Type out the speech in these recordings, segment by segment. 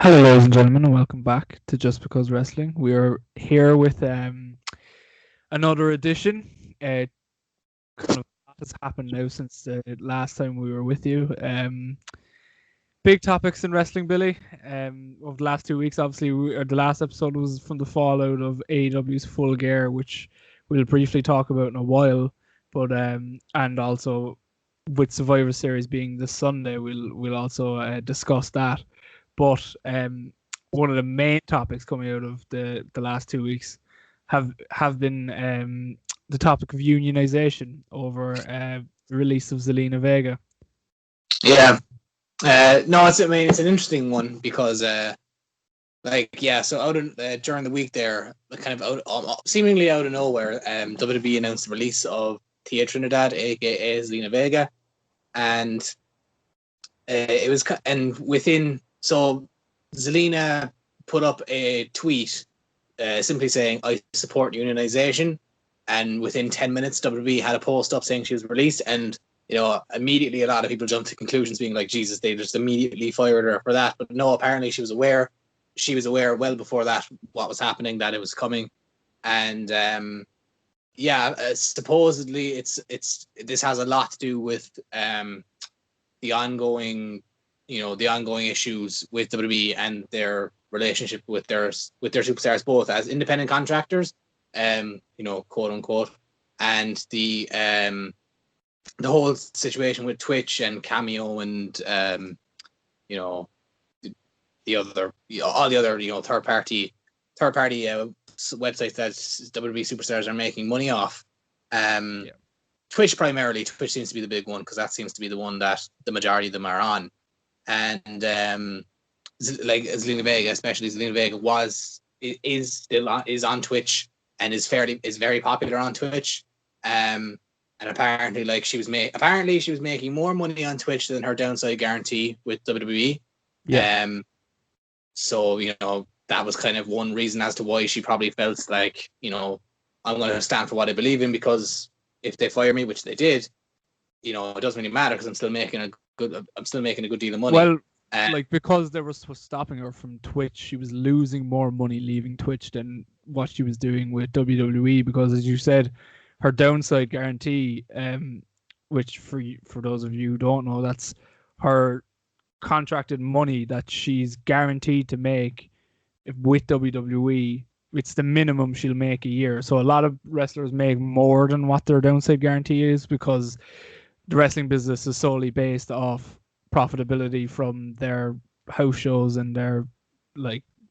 Hello, ladies and gentlemen, and welcome back to Just Because Wrestling. We are here with another edition. Kind of a lot has happened now since the last time we were with you. Big topics in wrestling, Billy. Over the last 2 weeks, obviously, the last episode was from the fallout of AEW's Full Gear, which we'll briefly talk about in a while. But and also with Survivor Series being this Sunday, we'll also discuss that. But one of the main topics coming out of the last 2 weeks have been the topic of unionization over the release of Zelina Vega. Yeah. No, it's an interesting one because, so out during the week there, kind of seemingly out of nowhere, WWE announced the release of Tia Trinidad, aka Zelina Vega, and it was Zelina put up a tweet simply saying, "I support unionization," and within 10 minutes, WWE had a post up saying she was released, and immediately a lot of people jumped to conclusions being like, Jesus, they just immediately fired her for that. But no, apparently she was aware. She was aware well before that what was happening, that it was coming. And supposedly this has a lot to do with the ongoing issues with WWE and their relationship with their superstars, both as independent contractors, quote unquote, and the whole situation with Twitch and Cameo and all the other third party websites that WWE superstars are making money off. Twitch primarily. Twitch seems to be the big one because that seems to be the one that the majority of them are on. And Zelina Vega, especially Zelina Vega, is on Twitch and is very popular on Twitch. And apparently, she was making more money on Twitch than her downside guarantee with WWE. Yeah. So that was kind of one reason as to why she probably felt like, I'm going to stand for what I believe in, because if they fire me, which they did, it doesn't really matter because I'm still making a good deal of money. Well, because they were stopping her from Twitch, she was losing more money leaving Twitch than what she was doing with WWE, because, as you said, her downside guarantee, which for those of you who don't know, that's her contracted money that she's guaranteed to make with WWE. It's the minimum she'll make a year. So a lot of wrestlers make more than what their downside guarantee is, because the wrestling business is solely based off profitability from their house shows and their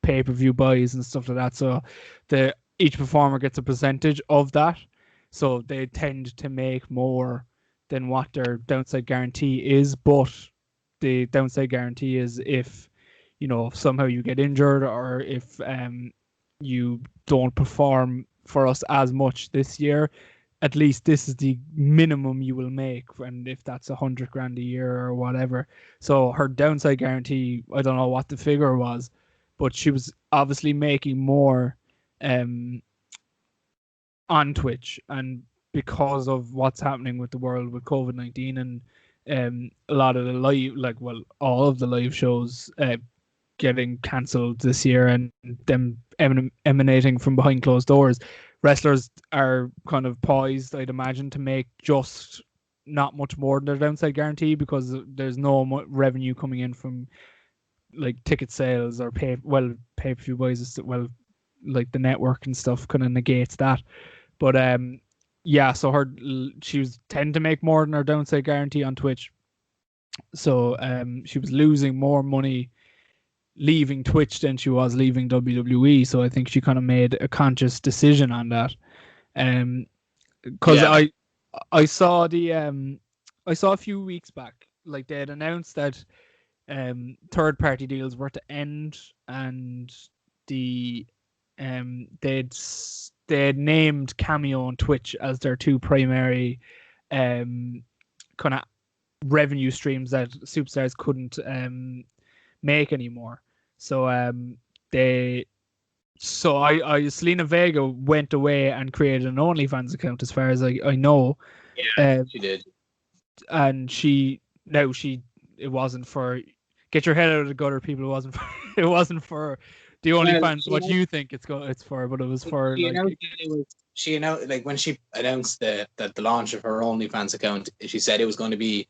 pay-per-view buys and stuff like that. So each performer gets a percentage of that. So they tend to make more than what their downside guarantee is. But the downside guarantee is if somehow you get injured, or if you don't perform for us as much this year, at least this is the minimum you will make. And if that's $100,000 a year or whatever. So her downside guarantee, I don't know what the figure was, but she was obviously making more on Twitch, and because of what's happening with the world with COVID-19 and a lot of the all of the live shows getting cancelled this year and them emanating from behind closed doors, wrestlers are kind of poised, I'd imagine, to make just not much more than their downside guarantee, because there's no revenue coming in from ticket sales or pay-per-view buys. The network and stuff kind of negates that. But so she was tend to make more than her downside guarantee on Twitch. So she was losing more money leaving Twitch than she was leaving WWE. So I think she kind of made a conscious decision on that. Because I saw a few weeks back, they had announced that third party deals were to end, and they had named Cameo and Twitch as their two primary kind of revenue streams that superstars couldn't make anymore. So Zelina Vega went away and created an OnlyFans account, as far as I know. Yeah, she did. And it wasn't for get your head out of the gutter, people. It wasn't for the Well, OnlyFans what you think it's for, but it was for she like. announced that it was. She announced, like, when she announced that the launch of her OnlyFans account, she said it was going to be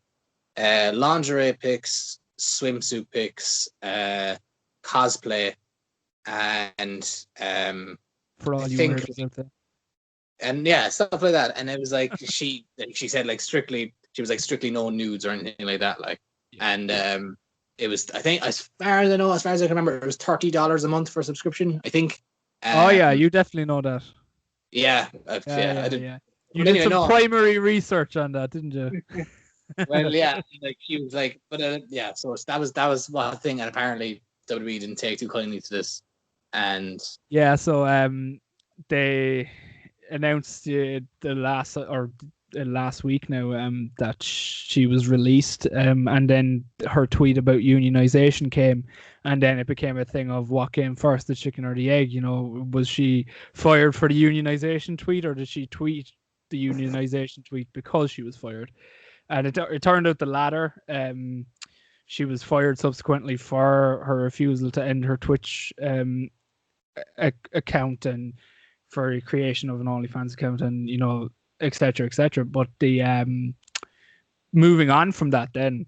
lingerie pics, swimsuit pics, cosplay, and For I all you think, weirdos out there. and yeah, stuff like that. And it was like she said, like, strictly, she was like, strictly no nudes or anything like that, like. And it was, I think, as far as I know, as far as I can remember, it was $30 a month for a subscription, I think. Oh yeah, you definitely know that. Yeah, I did. Yeah. You But did anyway, some no. primary research on that, didn't you? Well, yeah, like she was like, but yeah. So that was one thing, and apparently WWE didn't take too kindly to this, and Yeah, so they announced the last week now that she was released, and then her tweet about unionization came, and then it became a thing of what came first, the chicken or the egg. You know, was she fired for the unionization tweet, or did she tweet the unionization tweet because she was fired? And it turned out the latter. She was fired subsequently for her refusal to end her Twitch account and for creation of an OnlyFans account, and etc. etc. But the moving on from that, then,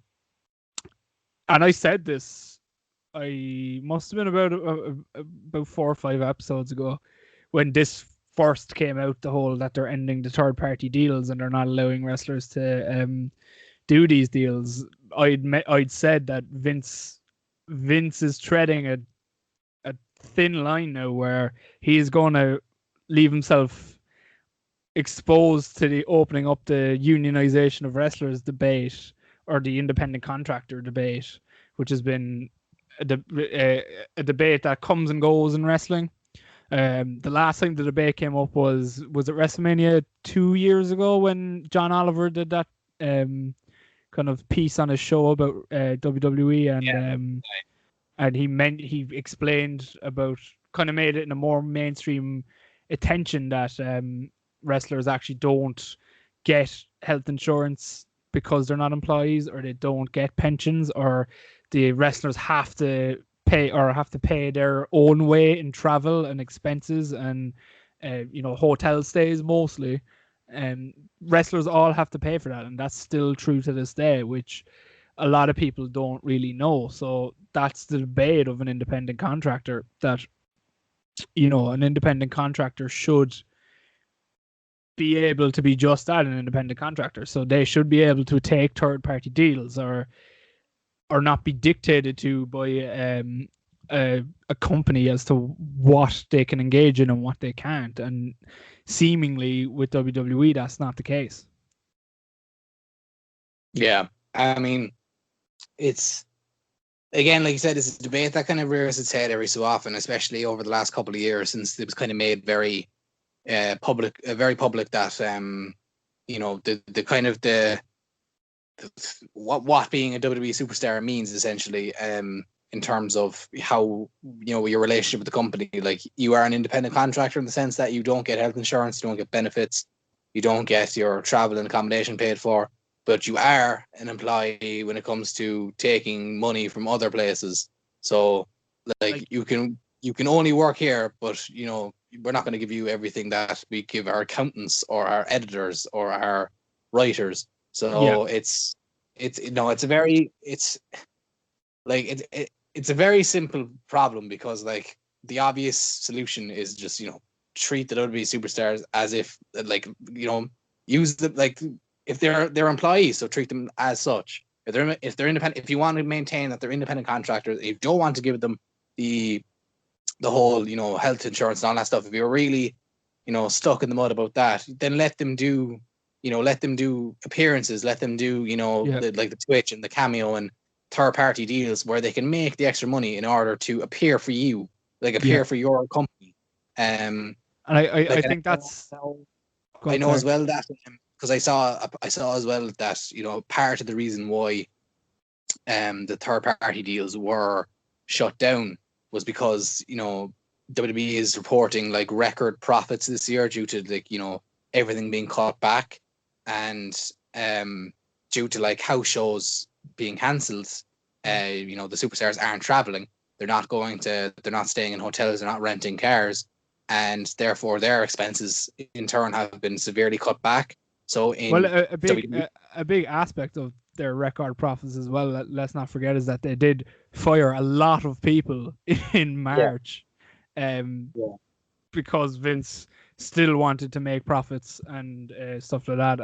and I said this, I must have been about 4 or 5 episodes ago when this first came out, the whole that they're ending the third party deals and they're not allowing wrestlers to do these deals. I'd said that Vince is treading a thin line now where he is going to leave himself exposed to the opening up the unionization of wrestlers debate or the independent contractor debate, which has been a debate that comes and goes in wrestling. The last time the debate came up was at WrestleMania 2 years ago when John Oliver did that kind of piece on his show about WWE, and he explained about, kind of made it in a more mainstream attention that wrestlers actually don't get health insurance because they're not employees, or they don't get pensions, or the wrestlers have to pay their own way in travel and expenses and hotel stays mostly. And wrestlers all have to pay for that, and that's still true to this day, which a lot of people don't really know. So that's the debate of an independent contractor, that an independent contractor should be able to be just that, an independent contractor. So they should be able to take third party deals, or not be dictated to by a company as to what they can engage in and what they can't. And seemingly with WWE, that's not the case. yeah, I mean, it's, again, like you said, it's a debate that kind of rears its head every so often, especially over the last couple of years, since it was kind of made very public that the kind of the what being a WWE superstar means, essentially, in terms of how, your relationship with the company. Like, you are an independent contractor in the sense that you don't get health insurance, you don't get benefits, you don't get your travel and accommodation paid for, but you are an employee when it comes to taking money from other places. So, like, you can only work here, but we're not going to give you everything that we give our accountants or our editors or our writers. So it's a very simple problem, because, like, the obvious solution is just, treat the WWE superstars as if, like, use them like, if they're employees, so treat them as such. If they're independent, if you want to maintain that they're independent contractors, if you don't want to give them the whole, health insurance and all that stuff, if you're really, stuck in the mud about that, then let them do appearances, let them do, like the Twitch and the Cameo and third party deals where they can make the extra money in order to appear for you, like appear for your company. And I think that's, I know as well that, because I saw as well that, part of the reason why the third party deals were shut down was because, WWE is reporting like record profits this year due to, like, everything being cut back, and due to like house shows being cancelled, the superstars aren't traveling. They're not staying in hotels. They're not renting cars, and therefore their expenses in turn have been severely cut back. So Well, in WWE, a big aspect of their record profits as well, let's not forget, is that they did fire a lot of people in March, Yeah. because Vince still wanted to make profits and stuff like that.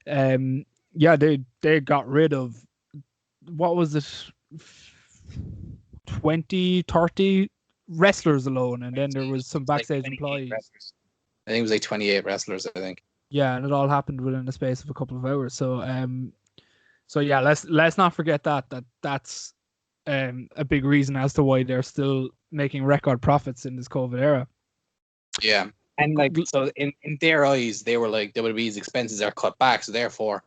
And they got rid of, what was it, 20, 30 wrestlers alone, and then there was some like backstage 28 employees. wrestlers. I think it was like 28 wrestlers. I think. Yeah, and it all happened within the space of a couple of hours. So yeah, let's not forget that's a big reason as to why they're still making record profits in this COVID era. Yeah, and like, so in their eyes, they were like, WWE's expenses are cut back, so therefore,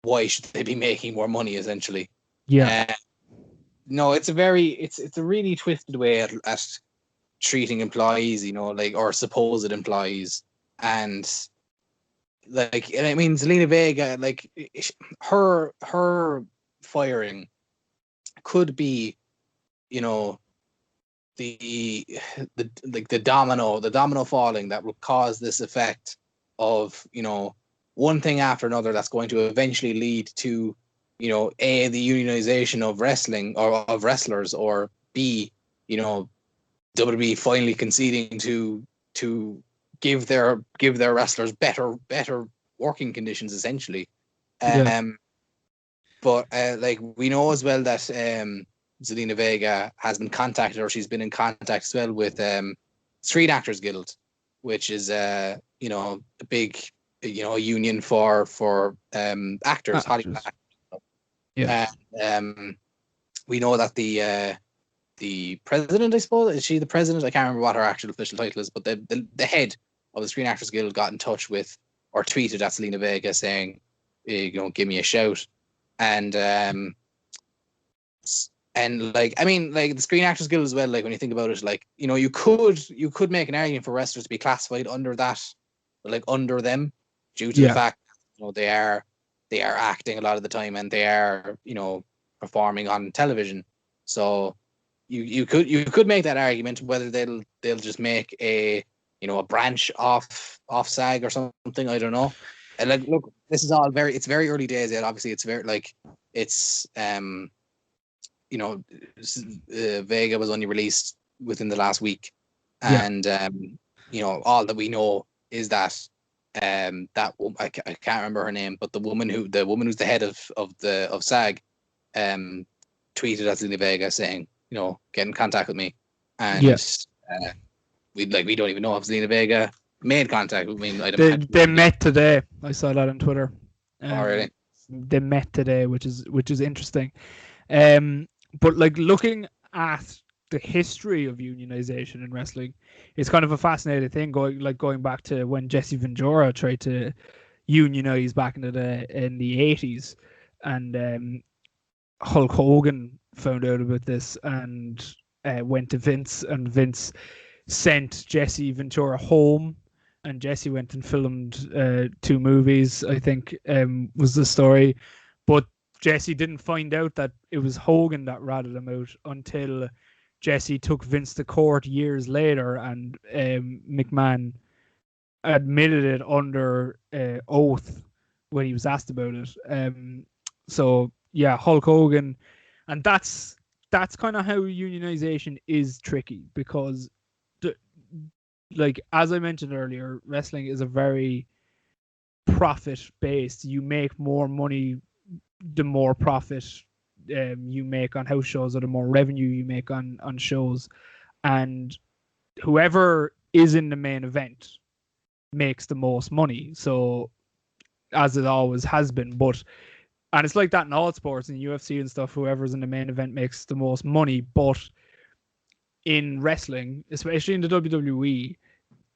why should they be making more money? Essentially, Yeah. No, it's a really twisted way at treating employees, or supposed employees, and I mean, Zelina Vega, like, her firing could be, the domino falling that will cause this effect of, one thing after another that's going to eventually lead to, A, the unionization of wrestling or of wrestlers, or B, WWE finally conceding to give their wrestlers better working conditions, essentially. Yeah. But we know as well that Zelina Vega has been contacted, or she's been in contact as well with Screen Actors Guild, which is a big union for actors, Hollywood actors. Yeah. We know that the president, I suppose, is she the president? I can't remember what her actual official title is, but the head of the Screen Actors Guild got in touch with, or tweeted at Zelina Vega saying, give me a shout. And the Screen Actors Guild as well, like, when you think about it, like, you could make an argument for wrestlers to be classified under that, like, under them, due to the fact they are acting a lot of the time, and they are performing on television. So you could make that argument. Whether they'll just make a branch off SAG or something, I don't know. And look, this is all it's very early days yet. Obviously, it's very Vega was only released within the last week, and all that we know is that that I can't remember her name, but the woman who's the head of SAG tweeted at Zelina Vega saying, get in contact with me, and we don't even know if Zelina Vega made contact with me. They met today. I saw that on Twitter. Really? They met today, which is interesting. But like, looking at the history of unionization in wrestling, it's kind of a fascinating thing. Going back to when Jesse Ventura tried to unionize back in the 80s, and Hulk Hogan found out about this and went to Vince, and Vince sent Jesse Ventura home, and Jesse went and filmed 2 movies, I think, was the story. But Jesse didn't find out that it was Hogan that ratted him out until Jesse took Vince to court years later, and McMahon admitted it under oath when he was asked about it. So yeah, Hulk Hogan, and that's kind of how unionization is tricky, because like, as I mentioned earlier, wrestling is a very profit based. You make more money the more profit you make on house shows, or the more revenue you make on shows, and whoever is in the main event makes the most money. So, as it always has been, and it's like that in all sports, in UFC and stuff, whoever's in the main event makes the most money. But in wrestling, especially in the WWE,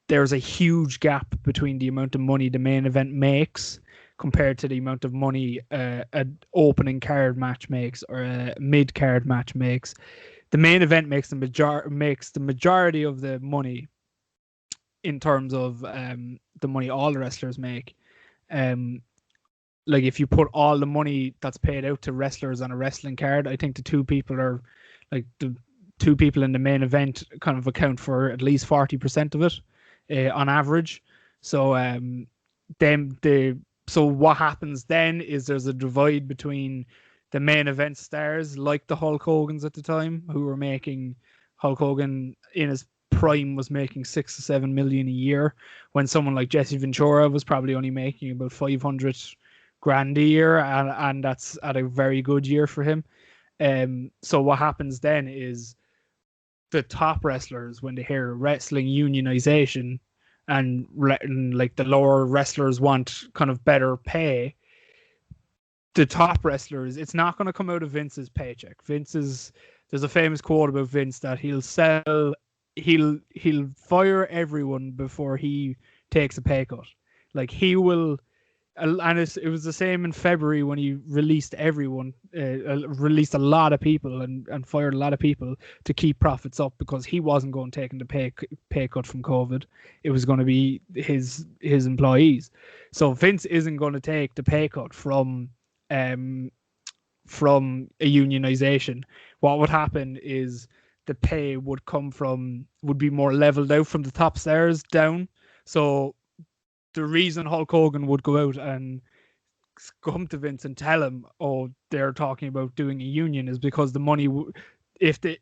there's a huge gap between the amount of money the main event makes compared to the amount of money an opening card match makes, or a mid card match makes. The main event makes the majority of the money in terms of the money all the wrestlers make. like if you put all the money that's paid out to wrestlers on a wrestling card, I think the two people are like the two people in the main event kind of account for at least 40% of it on average. So then so what happens then is there's a divide between the main event stars like the Hulk Hogan's at the time, who were making Hulk Hogan in his prime was making 6 to 7 million a year, when someone like Jesse Ventura was probably only making about 500 grand a year, and that's at a very good year for him. So what happens then is the top wrestlers, when they hear wrestling unionization and like the lower wrestlers want kind of better pay, the top wrestlers, it's not going to come out of Vince's paycheck. There's a famous quote about Vince that he'll fire everyone before he takes a pay cut. Like he will, and it was the same in February when he released everyone, released a lot of people and fired a lot of people to keep profits up, because he wasn't going taking the pay cut from COVID. It was going to be his employees. So Vince isn't going to take the pay cut from a unionization. What would happen is the pay would be more leveled out from the top stars down. So the reason Hulk Hogan would go out and come to Vince and tell him, "Oh, they're talking about doing a union," is because the money, if they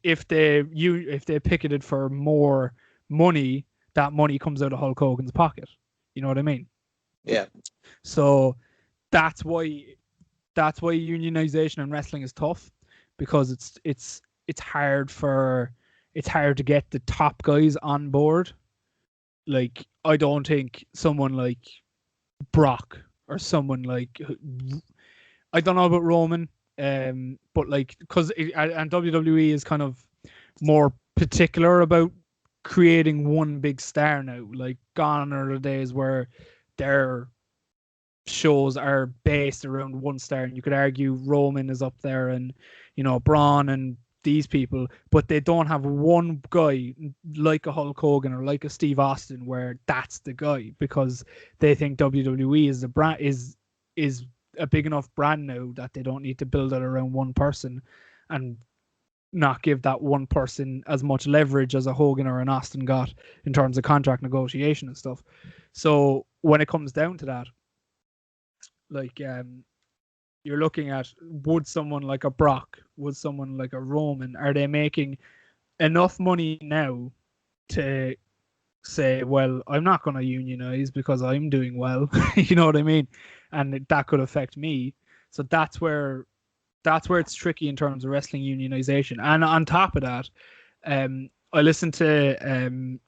picketed for more money, that money comes out of Hulk Hogan's pocket. You know what I mean? Yeah. So that's why unionization in wrestling is tough, because it's hard to get the top guys on board. Like, I don't think someone like Brock or someone like, I don't know about Roman, but like, because and WWE is kind of more particular about creating one big star now. Like, gone are the days where their shows are based around one star, and you could argue Roman is up there, and Braun and these people, but they don't have one guy like a Hulk Hogan or like a Steve Austin where that's the guy, because they think WWE is the brand is a big enough brand now that they don't need to build it around one person and not give that one person as much leverage as a Hogan or an Austin got in terms of contract negotiation and stuff. So when it comes down to that, like you're looking at, would someone like a Brock, would someone like a Roman, are they making enough money now to say, well, I'm not going to unionize because I'm doing well? You know what I mean? And that could affect me. So that's where it's tricky in terms of wrestling unionization. And on top of that, I listened to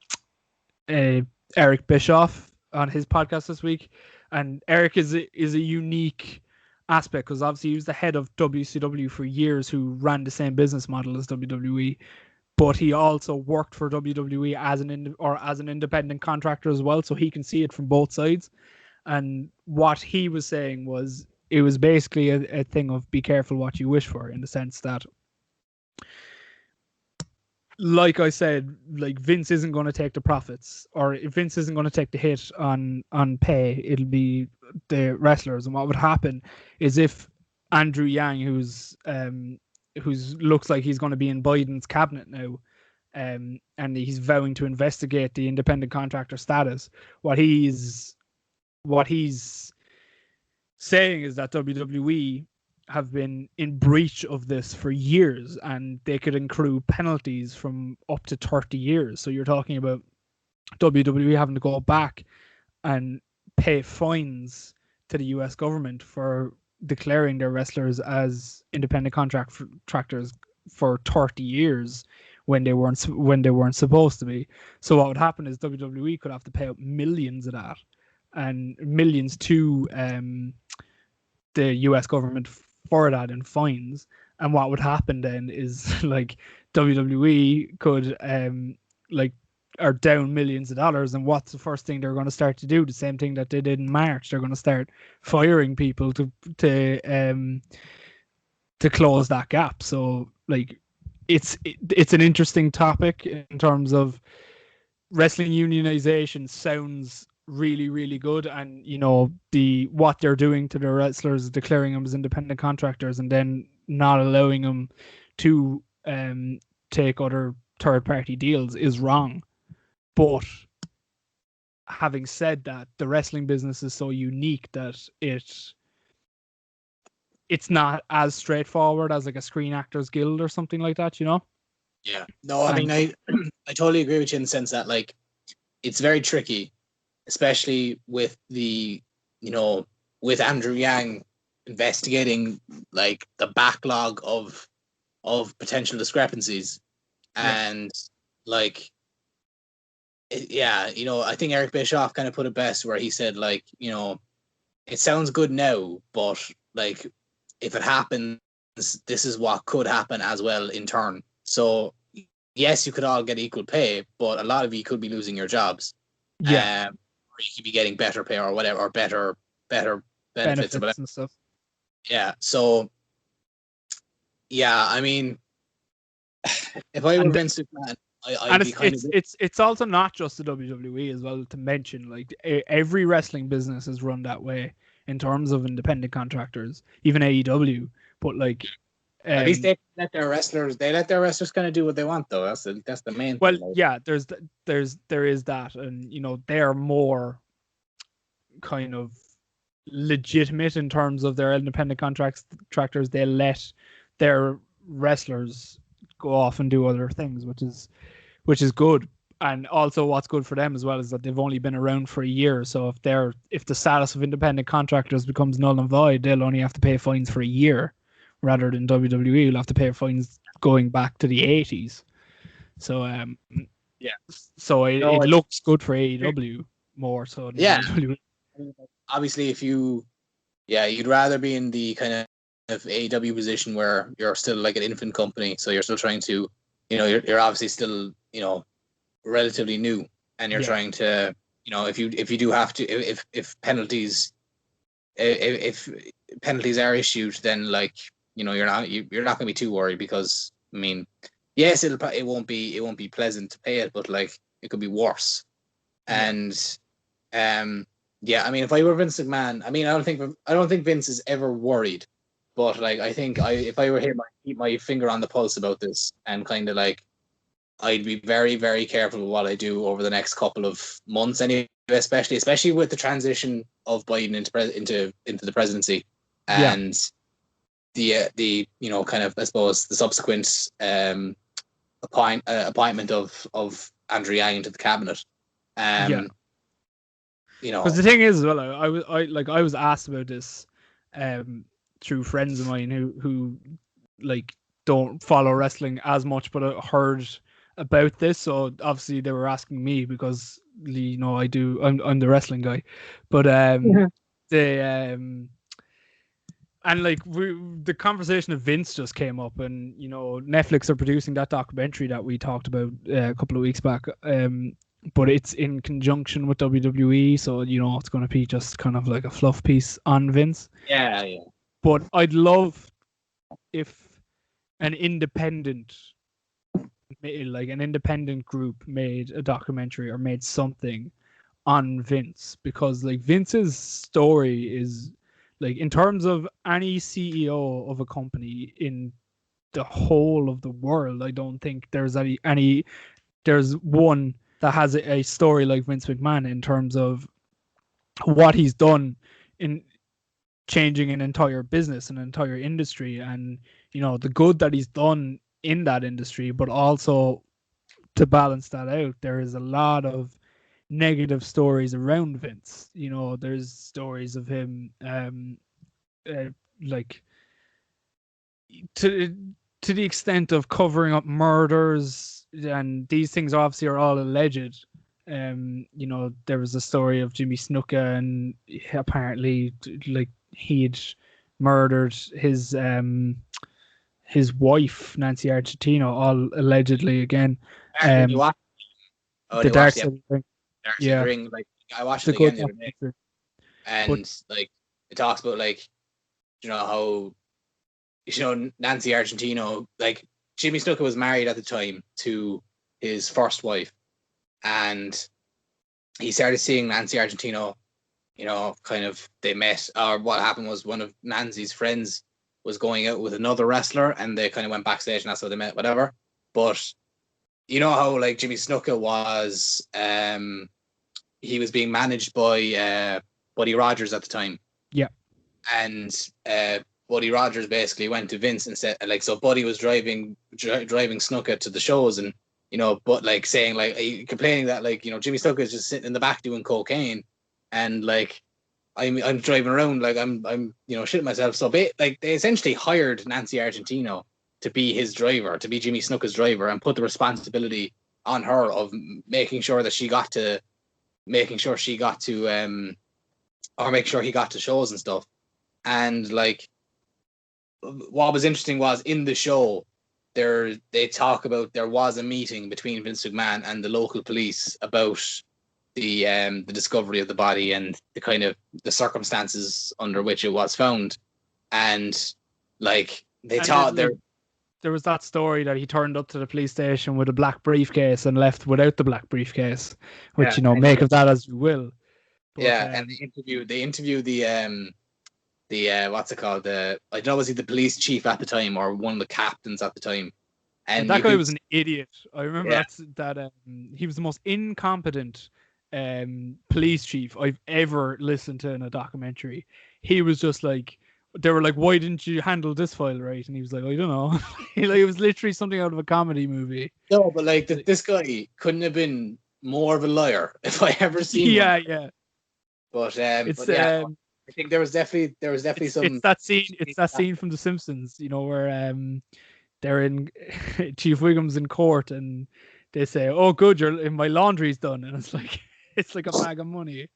Eric Bischoff on his podcast this week, and Eric is a unique aspect, because obviously he was the head of WCW for years, who ran the same business model as WWE, but he also worked for WWE as an independent contractor as well, so he can see it from both sides. And what he was saying was, it was basically a thing of be careful what you wish for, in the sense that, like I said, like Vince isn't going to take the profits, or if Vince isn't going to take the hit on pay, it'll be the wrestlers. And what would happen is, if Andrew Yang, who's looks like he's going to be in Biden's cabinet now, and he's vowing to investigate the independent contractor status, what he's saying is that WWE have been in breach of this for years, and they could accrue penalties from up to 30 years. So you're talking about WWE having to go back and pay fines to the US government for declaring their wrestlers as independent contractors for 30 years when they weren't supposed to be. So what would happen is WWE could have to pay out millions of that, and millions to the US government for that in fines. And what would happen then is, like, WWE could are down millions of dollars, and what's the first thing they're going to start to do? The same thing that they did in March. They're going to start firing people to close that gap. So, like, it's an interesting topic in terms of wrestling unionization. Sounds really, really good. And what they're doing to their wrestlers, declaring them as independent contractors, and then not allowing them to take other third party deals is wrong. But having said that, the wrestling business is so unique that it's not as straightforward as like a Screen Actors Guild or something like that, Yeah. No, I mean, I totally agree with you in the sense that, like, it's very tricky, especially with with Andrew Yang investigating, like, the backlog of potential discrepancies. And, like, I think Eric Bischoff kind of put it best where he said, like, it sounds good now, but, like, if it happens, this is what could happen as well in turn. So yes, you could all get equal pay, but a lot of you could be losing your jobs. Yeah. Or you could be getting better pay or whatever, or better benefits or whatever. And stuff. Yeah. So yeah, I mean, if I were Vince McMahon, I'd be kind of. It's also not just the WWE as well, to mention, like, every wrestling business is run that way in terms of independent contractors, even AEW. But, like, at least they let their wrestlers kind of do what they want, though. That's the main thing. Well, yeah, there is that, and they're more kind of legitimate in terms of their independent contractors. They let their wrestlers go off and do other things, which is good. And also, what's good for them as well is that they've only been around for a year. So if the status of independent contractors becomes null and void, they'll only have to pay fines for a year, rather than WWE will have to pay fines going back to the 80s. So yeah. So it looks good for AEW more so than WWE. Obviously, if you'd rather be in the kind of AEW position where you're still like an infant company, so you're still trying to, you're obviously still, relatively new, and you're trying to, if you do have to, if penalties, if penalties are issued, then, like, you're not going to be too worried, because, I mean, yes, it won't be pleasant to pay it, but, like, it could be worse. And yeah, I mean, if I were Vince McMahon, I mean, I don't think Vince is ever worried, but, like, I think if I were him, I'd keep my finger on the pulse about this, and kind of, like, I'd be very, very careful with what I do over the next couple of months, anyway, especially with the transition of Biden into the presidency, and the kind of, I suppose, the subsequent appointment of Andrew Yang into the cabinet. Because the thing is, well, I was asked about this through friends of mine who like don't follow wrestling as much, but I heard about this. So obviously they were asking me because I do. I'm the wrestling guy, but they and, like, the conversation of Vince just came up, and Netflix are producing that documentary that we talked about a couple of weeks back. But it's in conjunction with WWE, so it's going to be just kind of like a fluff piece on Vince. Yeah. But I'd love if an independent group made a documentary or made something on Vince, because, like, Vince's story is, like, in terms of any CEO of a company in the whole of the world, I don't think there's there's one that has a story like Vince McMahon in terms of what he's done in changing an entire business, an entire industry, and the good that he's done in that industry. But also, to balance that out, there is a lot of negative stories around Vince. There's stories of him like to the extent of covering up murders, and these things obviously are all alleged. There was a story of Jimmy Snuka, and apparently, like, he'd murdered his wife, Nancy Argentino, all allegedly again. The Dark Side Ring. Yeah, Ring, like, I watched it again the other day, and like, it talks about, like, how Nancy Argentino, like, Jimmy Snuka was married at the time to his first wife, and he started seeing Nancy Argentino. Kind of they met, or what happened was one of Nancy's friends was going out with another wrestler, and they kind of went backstage, and that's how they met, whatever. But you know how like Jimmy Snuka was, he was being managed by Buddy Rogers at the time. Yeah. And Buddy Rogers basically went to Vince and said, like, so Buddy was driving Snuka to the shows, and but like saying like complaining that like Jimmy Snuka is just sitting in the back doing cocaine, and like I'm driving around like I'm shitting myself. So like they essentially hired Nancy Argentino to be his driver, to be Jimmy Snuka's driver, and put the responsibility on her of making sure he got to or make sure he got to shows and stuff. And like what was interesting was in the show they talk about there was a meeting between Vince McMahon and the local police about the discovery of the body and the kind of the circumstances under which it was found. And like they thought there was that story that he turned up to the police station with a black briefcase and left without the black briefcase, which make of that as you will. But, and they interviewed the what's it called, I don't know, was he the police chief at the time or one of the captains at the time? And that guy was an idiot. I remember that he was the most incompetent police chief I've ever listened to in a documentary. He was just like, they were like, why didn't you handle this file right? And he was like, I don't know. It was literally something out of a comedy movie. No, but like this guy couldn't have been more of a liar if I ever seen one. Yeah. But I think there was definitely some. It's that scene from The Simpsons, where they're in Chief Wiggum's in court and they say, "Oh, good, my laundry's done," and it's like a bag of money.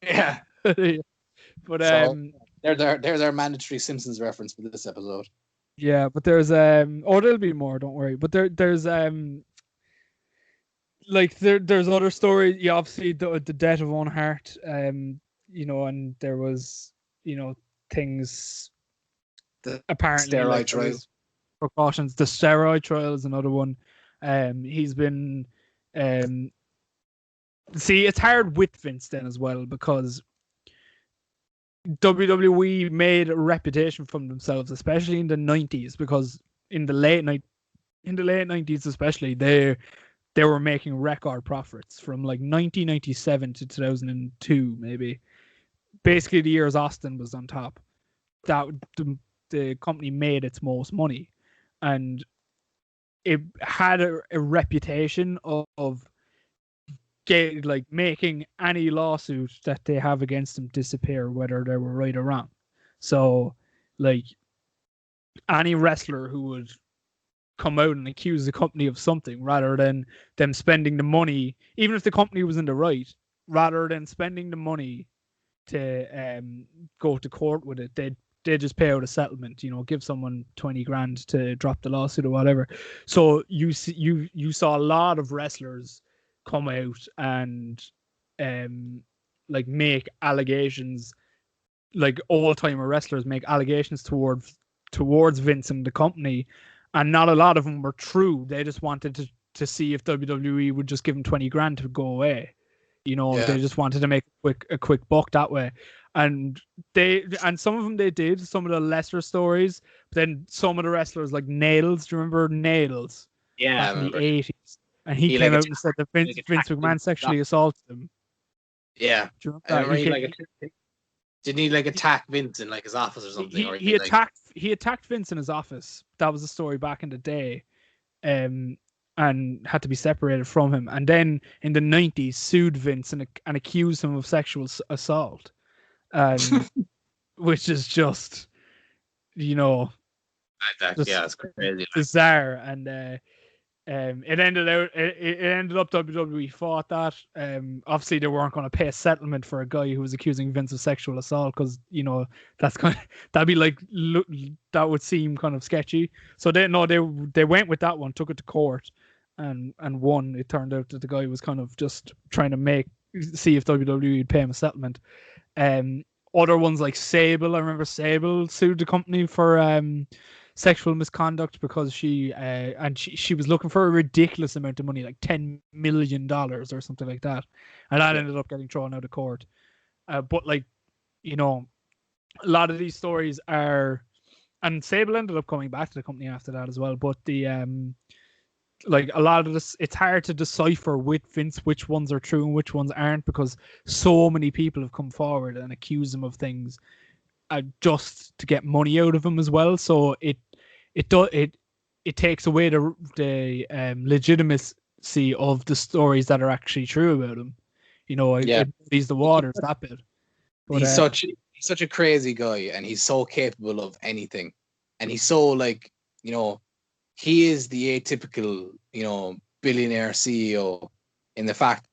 Yeah. But there's our mandatory Simpsons reference for this episode. Yeah, but there's there'll be more, don't worry. But there's there's other stories. Yeah, obviously the death of Owen Hart, and there was things apparently steroid trials. Precautions. The steroid trial is another one. He's been see, it's hard with Vince then as well, because WWE made a reputation for themselves, especially in the 90s, because in the late 90s especially, they were making record profits from like 1997 to 2002 maybe. Basically the years Austin was on top, that the company made its most money, and it had a reputation of making any lawsuit that they have against them disappear, whether they were right or wrong. So like any wrestler who would come out and accuse the company of something, rather than them spending the money, even if the company was in the right, rather than spending the money to go to court with it, they just pay out a settlement, give someone 20 grand to drop the lawsuit or whatever. So you saw a lot of wrestlers come out and make allegations, like old-timer wrestlers make allegations towards Vince and the company, and not a lot of them were true. They just wanted to see if WWE would just give them 20 grand to go away. They just wanted to make a quick buck that way. And some of them they did, some of the lesser stories, but then some of the wrestlers like Nails, do you remember Nails? Yeah, back in the 80s. And he came out and said that Vince McMahon sexually assaulted him. Yeah. Didn't he attack Vince in his office or something? He attacked Vince in his office. That was the story back in the day. And had to be separated from him. And then in the 90s sued Vince and accused him of sexual assault. Which is just, it's crazy. Bizarre. And it ended up WWE fought that. Obviously they weren't going to pay a settlement for a guy who was accusing Vince of sexual assault, because that'd be that would seem kind of sketchy. So they went with that one, took it to court, and won. It turned out that the guy was kind of just trying to see if WWE would pay him a settlement. Other ones like Sable, I remember Sable sued the company for sexual misconduct because she was looking for a ridiculous amount of money, like $10 million or something like that, and that ended up getting thrown out of court. But like, a lot of these stories are, and Sable ended up coming back to the company after that as well. But like a lot of this, it's hard to decipher with Vince which ones are true and which ones aren't, because so many people have come forward and accused him of things just to get money out of him as well. So it takes away the legitimacy of the stories that are actually true about him. It muddies the waters that bit. But, he's such a crazy guy, and he's so capable of anything, and he's so like, he is the atypical, billionaire CEO in the fact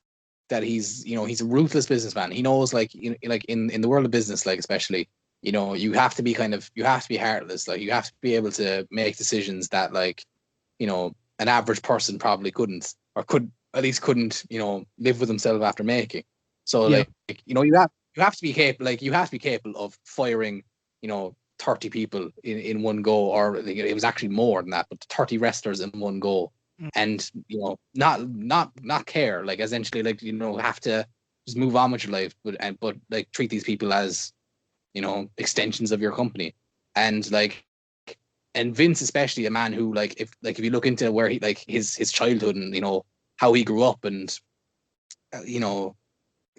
that he's a ruthless businessman. He knows, like, like in the world of business, like, especially, you have to be heartless. Like, you have to be able to make decisions that, like, an average person probably couldn't, or couldn't, live with himself after making. So, like, you have to be capable. Like, you have to be capable of firing, 30 people in one go, or it was actually more than that, but 30 wrestlers in one go, and not care, like, essentially, like, have to just move on with your life, but like treat these people as extensions of your company. And like, and Vince, especially, a man who, like, if you look into where he, like, his childhood, and how he grew up, and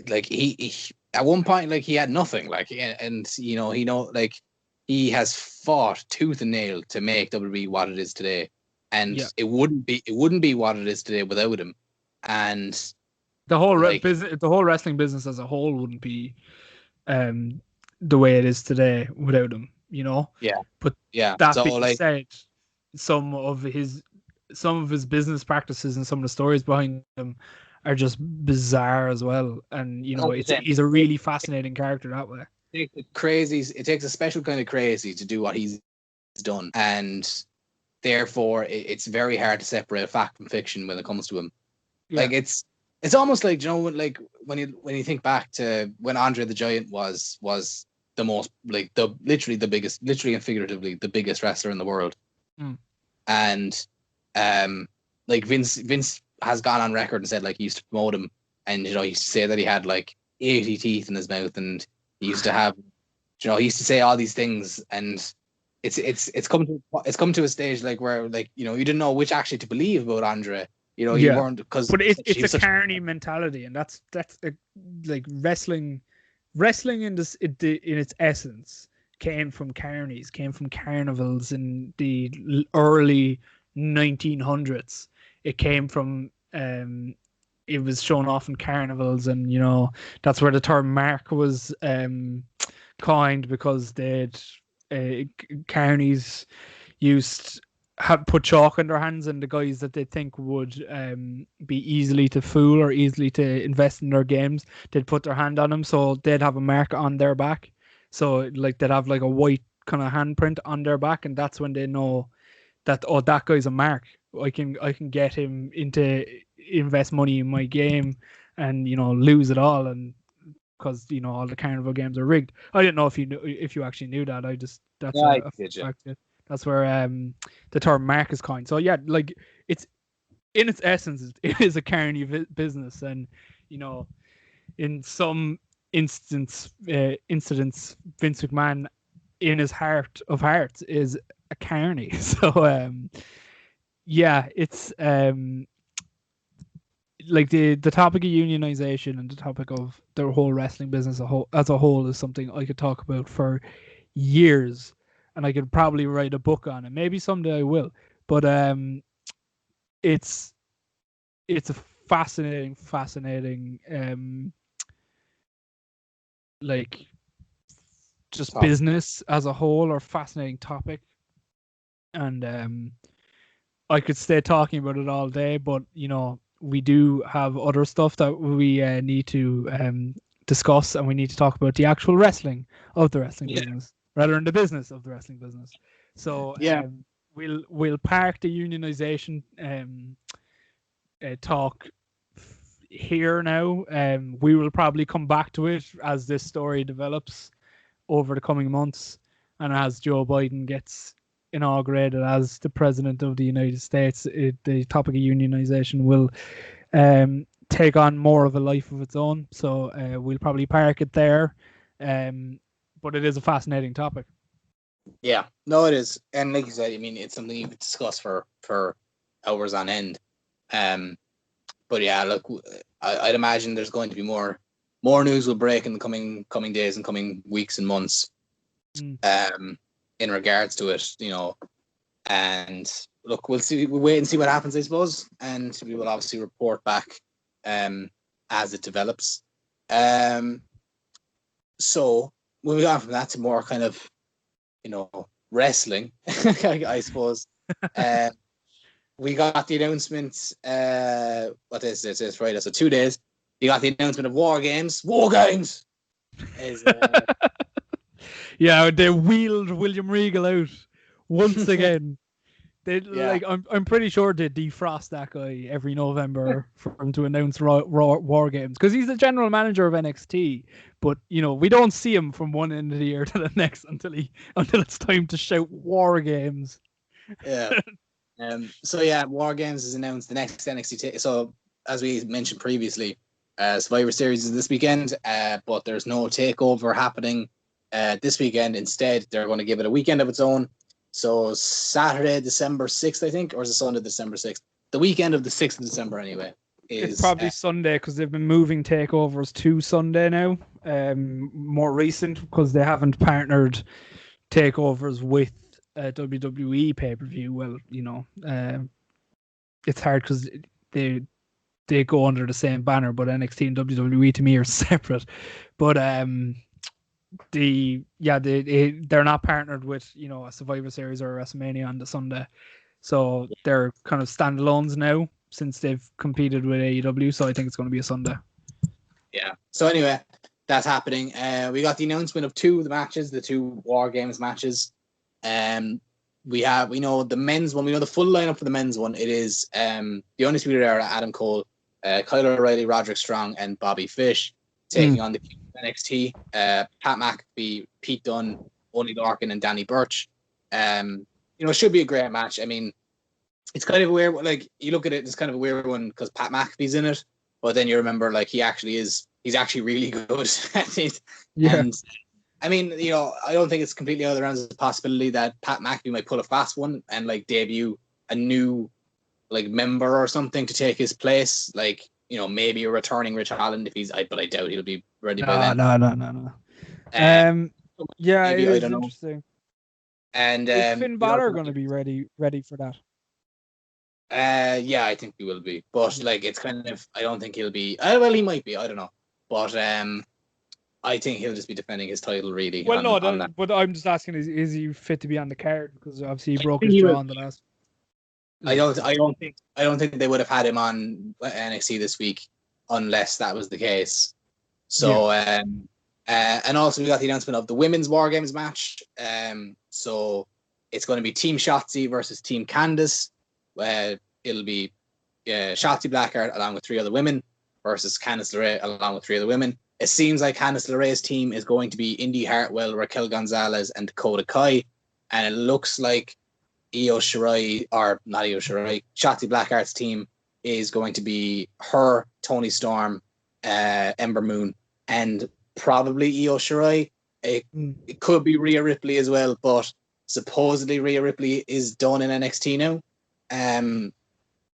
like, he at one point, like, he had nothing, like, and like, he has fought tooth and nail to make WWE what it is today, and it wouldn't be what it is today without him. And the whole the whole wrestling business as a whole wouldn't be the way it is today without him. But that being said, some of his business practices and some of the stories behind them are just bizarre as well. And he's a really fascinating character that way. It takes a special kind of crazy to do what he's done, and therefore it's very hard to separate fact from fiction when it comes to him. Like, it's almost like, like, when you think back to when Andre the Giant was the most, like, literally and figuratively the biggest wrestler in the world. And like, Vince has gone on record and said, like, he used to promote him, and he used to say that he had like 80 teeth in his mouth, and he used to have, he used to say all these things, and it's come to a stage, like, where, like, you didn't know which actually to believe about Andre. You weren't, because, but it's a carny mentality, and that's like wrestling in its essence came from carnies, came from carnivals in the early 1900s. It came from it was shown off in carnivals, and that's where the term mark was coined, because they'd carnies used put chalk in their hands, and the guys that they think would be easily to fool or easily to invest in their games, they'd put their hand on them, so they'd have a mark on their back. So, like, they'd have like a white kind of handprint on their back, and that's when they know that, oh, that guy's a mark. I can get him into invest money in my game and lose it all, and because all the carnival games are rigged. I didn't know if you actually knew that. That's where the term mark is coined. So yeah, like, it's in its essence, it is a carny business, and in some incidents, Vince McMahon, in his heart of hearts, is a carny. So yeah, it's like the topic of unionization and the topic of the whole wrestling business as a whole is something I could talk about for years, and I could probably write a book on it. Maybe someday I will. But it's a fascinating like, just business as a whole, or fascinating topic. And I could stay talking about it all day, but we do have other stuff that we need to discuss, and we need to talk about the actual wrestling of the wrestling business, rather than the business of the wrestling business. So we'll park the unionization talk here now. We will probably come back to it as this story develops over the coming months, and as Joe Biden gets inaugurated as the president of the United States, the topic of unionization will take on more of a life of its own. So we'll probably park it there. But it is a fascinating topic. Yeah, no, it is, and like you said, I mean, it's something you could discuss for hours on end. But yeah, look, I'd imagine there's going to be more news will break in the coming days and coming weeks and months. In regards to it, and look, we'll wait and see what happens, I suppose, and we will obviously report back as it develops. So moving on from that to more kind of wrestling, I suppose. We got the announcement. What is it? It's Friday, so 2 days. You got the announcement of War Games. War Games is. Yeah, they wheeled William Regal out once again. I'm pretty sure they defrost that guy every November for him to announce War Games, because he's the general manager of NXT. But we don't see him from one end of the year to the next until it's time to shout War Games. Yeah. So yeah, War Games is announced the next NXT. So as we mentioned previously, Survivor Series is this weekend, but there's no takeover happening this weekend. Instead, they're going to give it a weekend of its own. So Saturday, December 6th, I think, or is it Sunday, December 6th? The weekend of the 6th of December, anyway. It's probably Sunday, because they've been moving takeovers to Sunday now. More recent, because they haven't partnered takeovers with WWE pay-per-view. Well, it's hard because they go under the same banner, but NXT and WWE to me are separate. But they're not partnered with a Survivor Series or a WrestleMania on the Sunday, so they're kind of standalones now since they've competed with AEW. So I think it's going to be a Sunday. Yeah. So anyway, that's happening. We got the announcement of two of the matches, the two War Games matches. We know the men's one. We know the full lineup for the men's one. It is the Undisputed Era: Adam Cole, Kyle O'Reilly, Roderick Strong, and Bobby Fish taking on the NXT. Pat McAfee, Pete Dunne, Oney Lorcan, and Danny Burch. It should be a great match. I mean, it's kind of a weird. Like, you look at it, it's kind of a weird one because Pat McAfee's in it, but then you remember, like, he's actually really good at it. Yeah. And I mean, I don't think it's completely out of the realms of the possibility that Pat McAfee might pull a fast one and like debut a new like member or something to take his place. Like, maybe a returning Rich Holland but I doubt he'll be ready by then. No. Yeah, maybe, it is interesting. And is Finn Balor going to be ready for that? Yeah, I think he will be. But like, it's kind of, I don't think he'll be. Well, he might be. I don't know. But I think he'll just be defending his title, really. Well, but I'm just asking: is he fit to be on the card? Because obviously he broke his jaw on the last. I don't think they would have had him on NXT this week unless that was the case. So and also we got the announcement of the women's War Games match. So it's going to be Team Shotzi versus Team Candice. It'll be Shotzi Blackheart along with 3 other women versus Candice LeRae along with 3 other women. It seems like Candice LeRae's team is going to be Indy Hartwell, Raquel Gonzalez, and Dakota Kai, and it looks like Shotzi Blackheart's team is going to be her, Toni Storm, Ember Moon, and probably Io Shirai. It could be Rhea Ripley as well, but supposedly Rhea Ripley is done in NXT now.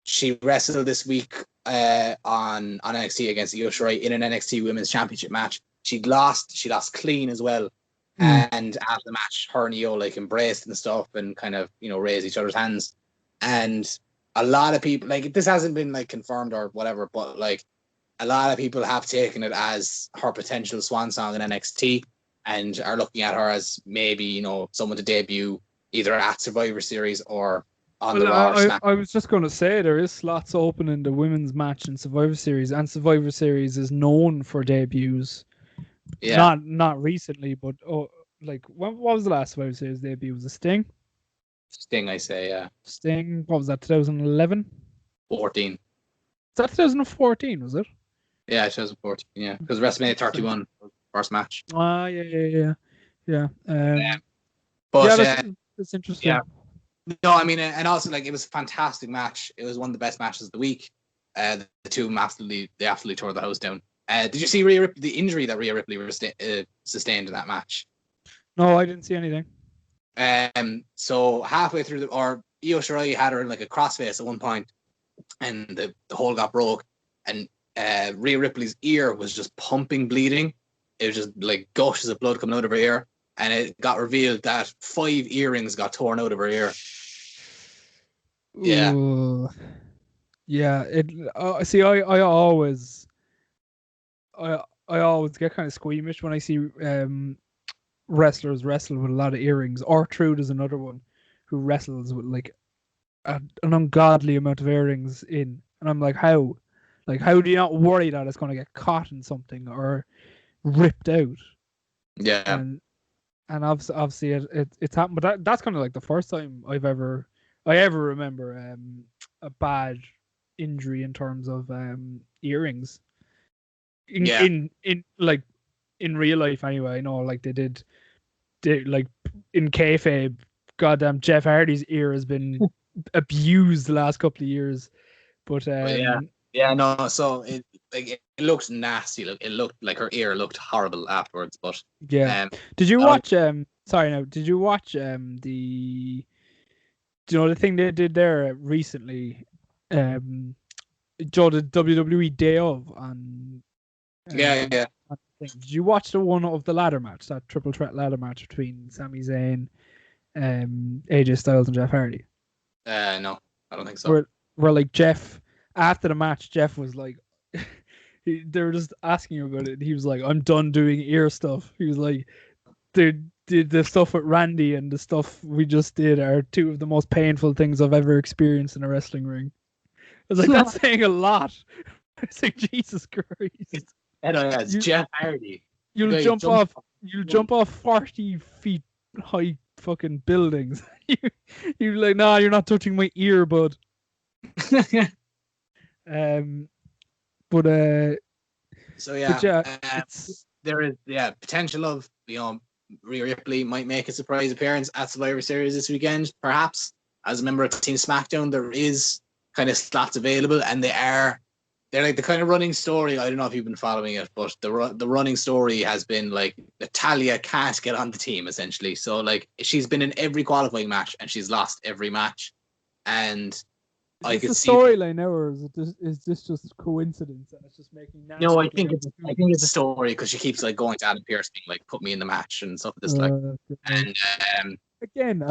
She wrestled this week on NXT against Io Shirai in an NXT Women's Championship match. She lost clean as well. And after the match, her and Io like embraced and stuff and kind of, raised each other's hands. And a lot of people, like, this hasn't been like confirmed or whatever, but like a lot of people have taken it as her potential swan song in NXT and are looking at her as maybe, someone to debut either at Survivor Series or on the Raw. I was just going to say there is slots open in the women's match in Survivor Series, and Survivor Series is known for debuts. Yeah. Not recently, but what was the last Survivor Series debut? Was it Sting? Sting, I say, yeah. Sting, what was that, 2011? 14. Is that 2014, was it? Yeah, 2014, yeah. Because WrestleMania 31 was the first match. Yeah. But that's interesting. Yeah. No, I mean, and also like it was a fantastic match. It was one of the best matches of the week. The two they absolutely tore the house down. Did you see the injury that Rhea Ripley sustained in that match? No, I didn't see anything. So halfway through or Io Shirai had her in like a crossface at one point, and the hole got broke, and Rhea Ripley's ear was just pumping, bleeding. It was just like gushes of blood coming out of her ear, and it got revealed that 5 earrings got torn out of her ear. Yeah. Ooh. Yeah, it. See, I always get kind of squeamish when I see wrestlers wrestle with a lot of earrings. R-Truth is another one who wrestles with like an ungodly amount of earrings in, and I'm like, how? Like, how do you not worry that it's going to get caught in something or ripped out? Yeah. And obviously it's happened, but that's kind of like the first time I ever remember a bad injury in terms of earrings. In like in real life anyway. I know like they like in kayfabe, goddamn Jeff Hardy's ear has been abused the last couple of years. But no. So it looked nasty. It looked like her ear looked horrible afterwards. But yeah, did you watch? Sorry, no. Did you watch the? Do you know the thing they did there recently? Joe, the WWE Day of on. Yeah. Did you watch the one of the ladder match, that triple threat ladder match between Sami Zayn, AJ Styles, and Jeff Hardy? No, I don't think so. Where like Jeff, after the match, Jeff was like, they were just asking him about it. He was like, "I'm done doing ear stuff." He was like, the stuff with Randy and the stuff we just did are two of the most painful things I've ever experienced in a wrestling ring. I was like, that's saying a lot. I was like, Jesus Christ. It's Jeff Hardy. You'll jump off 40 feet high fucking buildings. You're like, nah, you're not touching my ear, bud. So yeah, there is potential of Rhea Ripley might make a surprise appearance at Survivor Series this weekend, perhaps as a member of Team SmackDown. There is kind of slots available, and they're like the kind of running story. I don't know if you've been following it, but the running story has been like Natalya can't get on the team essentially. So like she's been in every qualifying match and she's lost every match, and I could see the storyline now, or is this just coincidence and it's just making? No, I think it's a story because she keeps like going to Adam Pearce being like, "Put me in the match" and stuff like this. And again,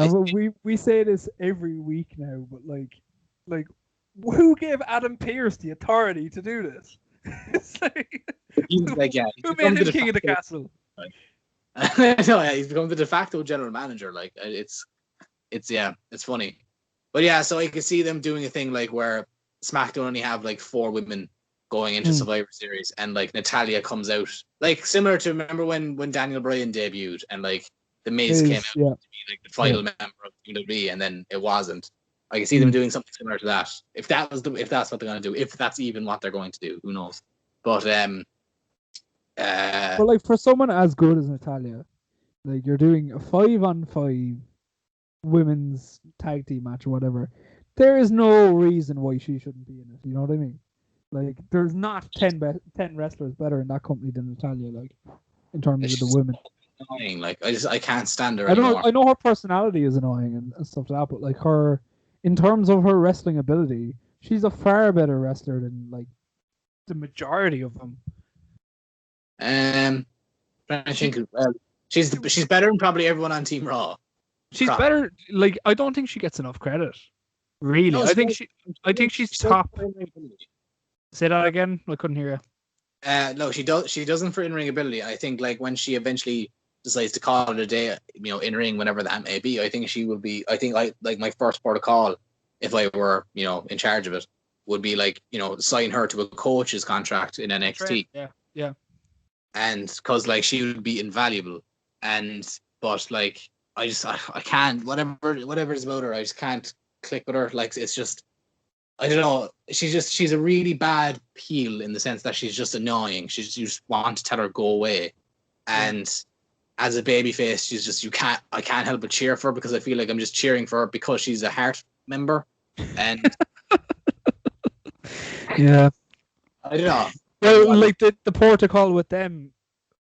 we say this every week now, but like who gave Adam Pearce the authority to do this? It's like, he's like, who made him king of the castle? No, he's become the de facto general manager. Like it's funny. But yeah, so I could see them doing a thing like where SmackDown only have like 4 women going into Survivor Series, and like Natalya comes out, like similar to, remember when Daniel Bryan debuted and like the Miz came out to be like the final member of WWE, and then it wasn't. I can see them doing something similar to that. If that's what they're going to do, if that's even what they're going to do, who knows? But like for someone as good as Natalya, like you're doing a 5-on-5 women's tag team match or whatever, there is no reason why she shouldn't be in it. You know what I mean? Like there's not 10 wrestlers better in that company than Natalya, like in terms of the women. Annoying. Like I can't stand her. I know her personality is annoying and stuff like that, but like her, in terms of her wrestling ability, she's a far better wrestler than like the majority of them. I think she's better than probably everyone on Team Raw. She's better. Like I don't think she gets enough credit. Really, no, I think she's top. Say that again. I couldn't hear you. No, she does. She doesn't for in-ring ability. I think like when she eventually decides to call it a day, in ring, whenever that may be, I think she will be. I think like my first port of call, if I were in charge of it, would be like sign her to a coach's contract in NXT. Yeah. And because like she would be invaluable, but like I can't, whatever is about her, I just can't click with her. Like it's just, I don't know. She's a really bad peel in the sense that she's just annoying. You just want to tell her go away, and as a babyface, she's just I can't help but cheer for her because I feel like I'm just cheering for her because she's a Heart member, and Yeah. I don't know. Well, like the protocol with them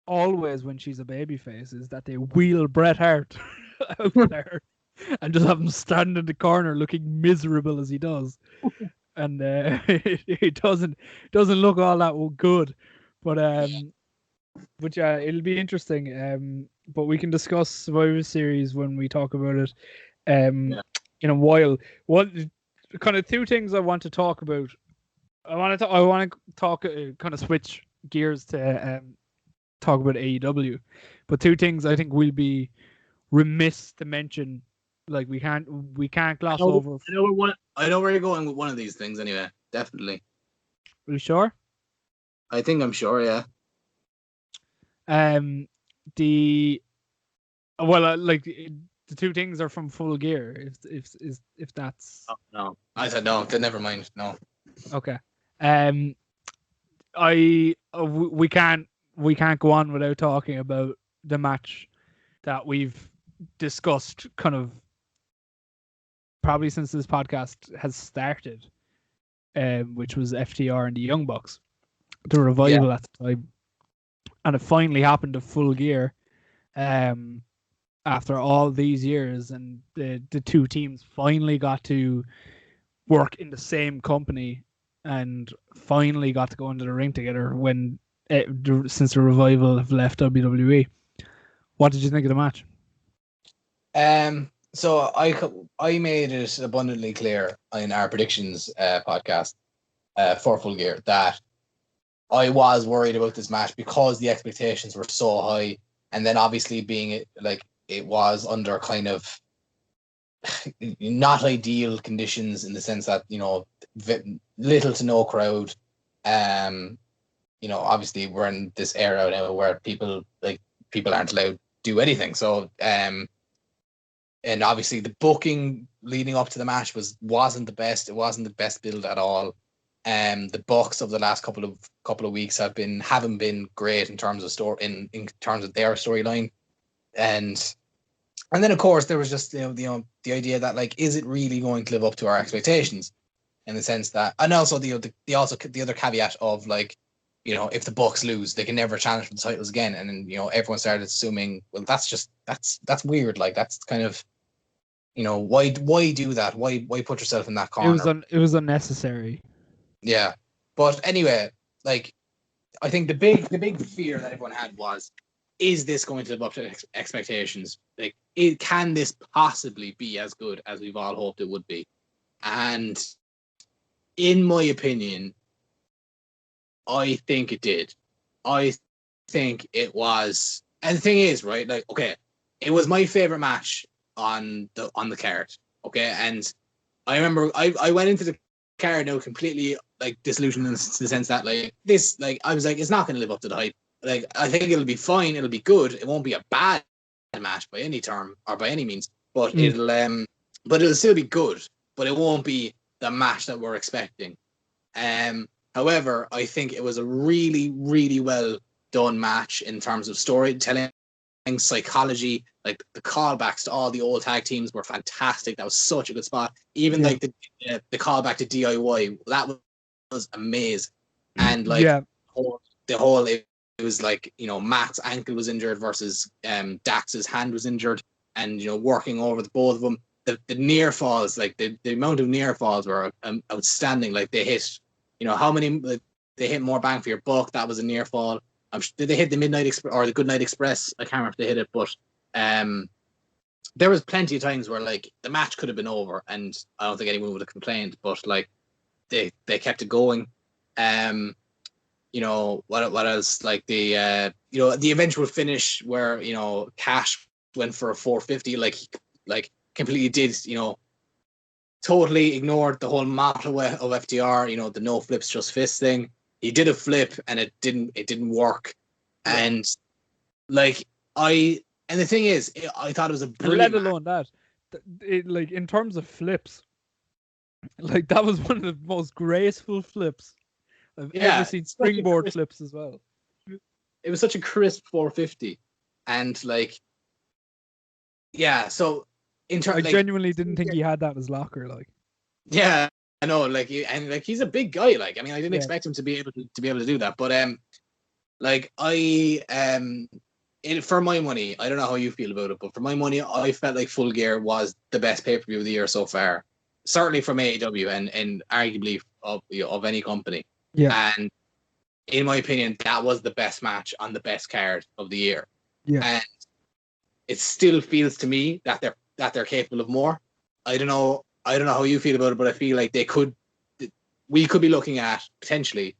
always when she's a babyface is that they wheel Bret Hart out there and just have him stand in the corner looking miserable as he does, and it doesn't look all that good, but yeah, it'll be interesting. But we can discuss Survivor Series when we talk about it Yeah. in a while. What kind of two things I want to talk about? I want to talk kind of switch gears to talk about AEW, but two things I think we'll be remiss to mention. Like we can't gloss over. I know where you're going with one of these things. Anyway, definitely. Are you sure? I think I'm sure. Yeah. Like the two things are from Full Gear. If that's no, I said no. Then never mind. No. Okay. We can't go on without talking about the match that we've discussed kind of probably since this podcast has started, which was FTR and the Young Bucks, the Revival at the time, and it finally happened to Full Gear, after all these years, and the two teams finally got to work in the same company and finally got to go into the ring together since the Revival have left WWE. What did you think of the match? So I made it abundantly clear in our predictions podcast for Full Gear that I was worried about this match because the expectations were so high, and then obviously being like it was under kind of not ideal conditions in the sense that little to no crowd. Obviously we're in this era now where people aren't allowed to do anything. So and obviously the booking leading up to the match wasn't the best. It wasn't the best build at all. The Bucks of the last couple of weeks haven't been great in terms of in terms of their storyline, and then of course there was just the idea that like, is it really going to live up to our expectations, in the sense that, and also the other caveat of like, if the Bucks lose, they can never challenge for the titles again, and then everyone started assuming, well, that's weird, like that's kind of, why do that? Why put yourself in that corner? It was unnecessary. Yeah, but anyway, like I think the big fear that everyone had was, is this going to live up to expectations? Like, can this possibly be as good as we've all hoped it would be? And in my opinion, I think it did. I think it was, and the thing is, right? Like, okay, it was my favorite match on the card. Okay, and I remember I went into the card now completely like disillusioned in the sense that like this, like I was like, it's not going to live up to the hype. Like, I think it'll be fine. It'll be good. It won't be a bad match by any term or by any means, but it'll still be good. But it won't be the match that we're expecting. However, I think it was a really, really well done match in terms of storytelling, psychology. Like the callbacks to all the old tag teams were fantastic. That was such a good spot. Even like the callback to DIY, that was amazing. And like the whole it was like, Matt's ankle was injured versus Dax's hand was injured, and working over the both of them. The near falls, like the amount of near falls were outstanding. Like they hit, how many, like, they hit more bang for your buck. That was a near fall. Did they hit the Midnight Express or the Goodnight Express? I can't remember if they hit it, but there was plenty of times where like the match could have been over, and I don't think anyone would have complained. But like they kept it going. What else? Like the the eventual finish where Cash went for a 450, like completely did, totally ignored the whole motto of FTR, the no flips just fists thing. He did a flip and it didn't work. And like and the thing is, I thought it was a brilliant. Let alone that, like in terms of flips, like that was one of the most graceful flips I've ever seen. Springboard flips as well. It was such a crisp 450. and like, yeah. So in I terms, like, genuinely didn't think he had that in his locker. Like, yeah, I know, like, and like he's a big guy. Like, I mean, I didn't yeah, expect him to be able to do that, but like for my money, I don't know how you feel about it, but for my money, I felt like Full Gear was the best pay-per-view of the year so far. Certainly from AEW and arguably of any company. yeah, And in my opinion, that was the best match on the best card of the year. yeah. And it still feels to me that they're capable of more. I don't know how you feel about it, but I feel like we could be looking at potentially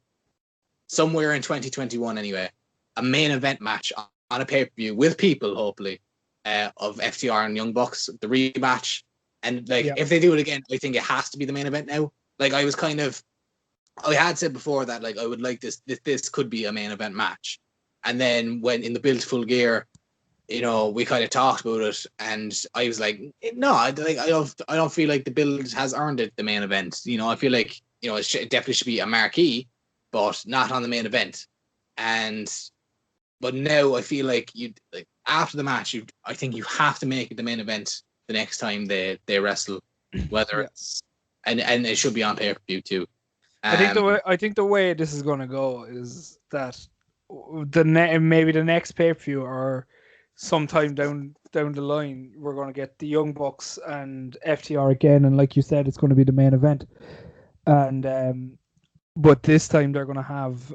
somewhere in 2021 anyway, a main event match on a pay-per-view with people, hopefully, of FTR and Young Bucks, the rematch. And like, Yeah. if they do it again, I think it has to be the main event now. Like, I had said before that like I would like this could be a main event match. And then when in the build to Full Gear, we kind of talked about it, and I was like, no, I don't feel like the build has earned it the main event. I feel like it definitely should be a marquee, but not on the main event. But now I feel like after the match, I think you have to make it the main event the next time they wrestle, whether Yeah. it's and it should be on pay-per-view too. I think the way this is going to go is that maybe the next pay per view or sometime down the line we're going to get the Young Bucks and FTR again, and like you said, it's going to be the main event. And but this time they're going to have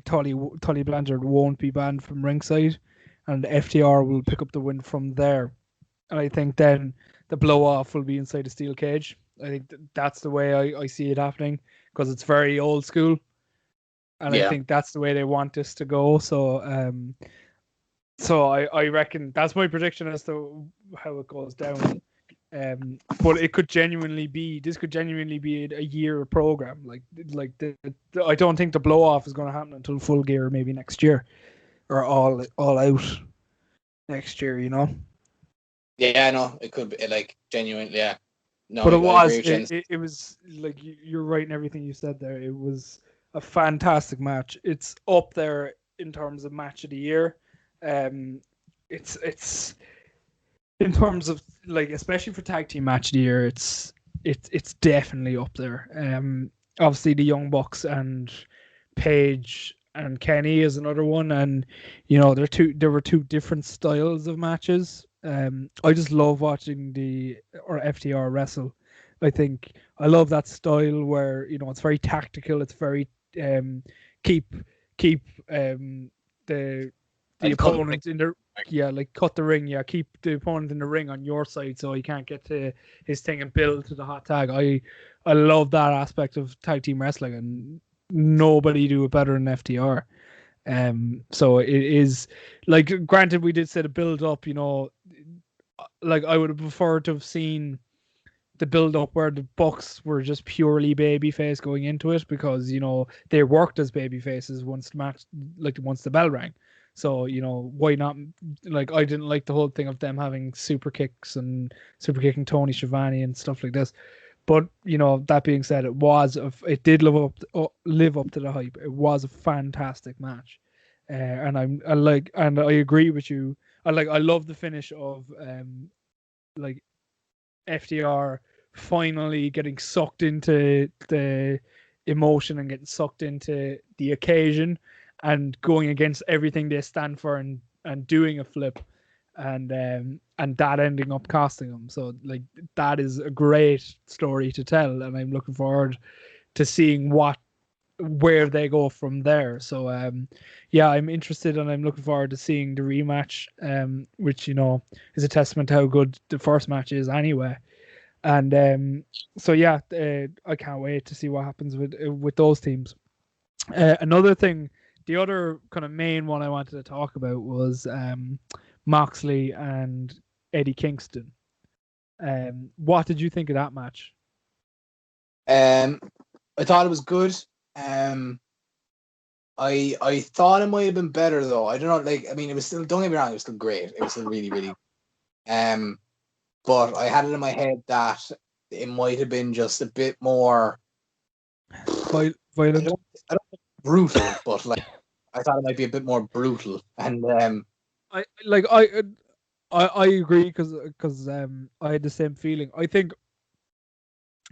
Tully Blanchard won't be banned from ringside, and FTR will pick up the win from there. And I think then the blow off will be inside the steel cage. I think that's the way I see it happening because it's very old school, and I Yeah. think that's the way they want this to go. So I reckon that's my prediction as to how it goes down. But it could genuinely be a year program. Like I don't think the blow off is going to happen until Full Gear maybe next year, or all out next year. Yeah, no, it could be like genuine. Yeah, no, But I agree with you. it was like you're right in everything you said there. It was a fantastic match. It's up there in terms of match of the year. It's in terms of like, especially for tag team match of the year, it's definitely up there. Obviously the Young Bucks and Paige and Kenny is another one, and there were two different styles of matches. I just love watching the FTR wrestle. I think I love that style where it's very tactical. It's very keep keep the Like opponent in the like cut the ring. Yeah, keep the opponent in the ring on your side so he can't get to his thing and build to the hot tag. I love that aspect of tag team wrestling, and nobody do it better than FTR. So it is like, granted, we did say the build up, like I would have preferred to have seen the build up where the Bucks were just purely babyface going into it, because they worked as baby faces once the bell rang. So why not? Like, I didn't like the whole thing of them having super kicks and super kicking Tony Schiavone and stuff like this. But that being said, it did live up to the hype. It was a fantastic match, and I agree with you. I love the finish of like FDR finally getting sucked into the emotion and getting sucked into the occasion and going against everything they stand for, and doing a flip, and that ending up costing them. So like, that is a great story to tell, and I'm looking forward to seeing where they go from there. So yeah, I'm interested, and I'm looking forward to seeing the rematch, which is a testament to how good the first match is anyway. And so yeah, I can't wait to see what happens with those teams. Another thing, the other kind of main one I wanted to talk about was Moxley and Eddie Kingston. What did you think of that match? I thought it was good. I thought it might have been better though. I don't know. Like, I mean, it was still. Don't get me wrong. It was still great. It was still really, really. But I had it in my head that it might have been just a bit more Violent. I don't think brutal, but like I thought it might be a bit more brutal. And I like I agree because I had the same feeling. I think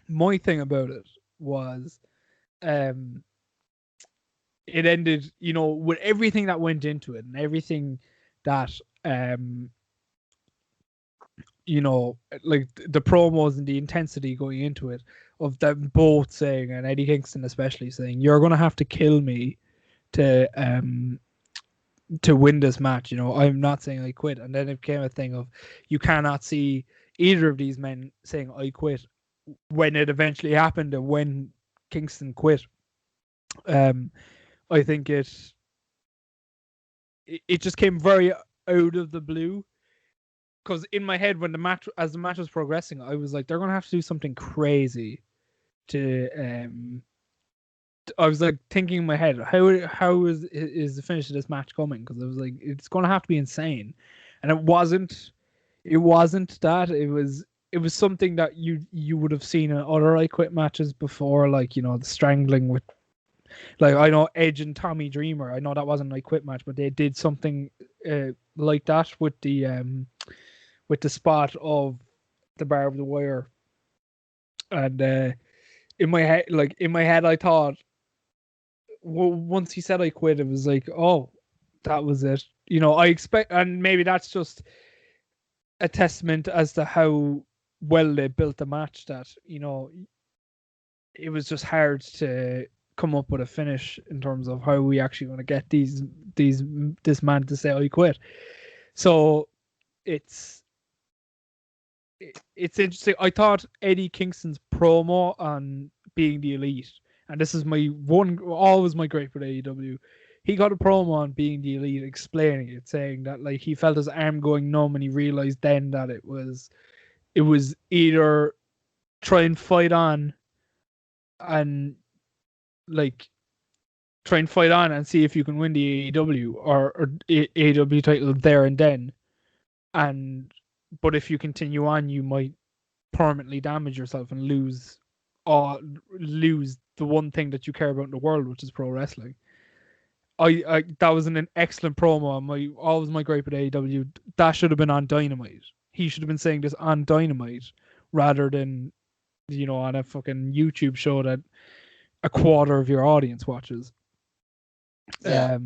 my thing about it was um it ended, with everything that went into it and everything that um like the promos and the intensity going into it, of them both saying, and Eddie Kingston especially saying, "You're gonna have to kill me to win this match." I'm not saying I quit, and then it became a thing of you cannot see either of these men saying I quit when it eventually happened, and when Kingston quit. Um, I think it just came very out of the blue, because in my head, when as the match was progressing, I was like, they're gonna have to do something crazy to I was like thinking in my head, how is the finish of this match coming? Because I was like, it's gonna have to be insane, and it wasn't. It wasn't that. It was something that you would have seen in other I Quit matches before, like the strangling with, like, I know Edge and Tommy Dreamer. I know that wasn't an I Quit match, but they did something like that with the spot of the barbed wire, and in my head, I thought, once he said I quit, it was like, oh, that was it. I expect, and maybe that's just a testament as to how well they built the match, that it was just hard to come up with a finish in terms of how we actually want to get this man to say I quit. So it's it's interesting. I thought Eddie Kingston's promo on being the elite, and this is always my gripe with AEW. He got a promo on being the elite, explaining it, saying that like he felt his arm going numb, and he realized then that it was either try and fight on and like try and fight on and see if you can win the AEW or AEW title there and then, and but if you continue on, you might permanently damage yourself and lose the one thing that you care about in the world, which is pro wrestling. I that was an excellent promo. Always my gripe at AEW. That should have been on Dynamite. He should have been saying this on Dynamite rather than on a fucking YouTube show that a quarter of your audience watches. yeah,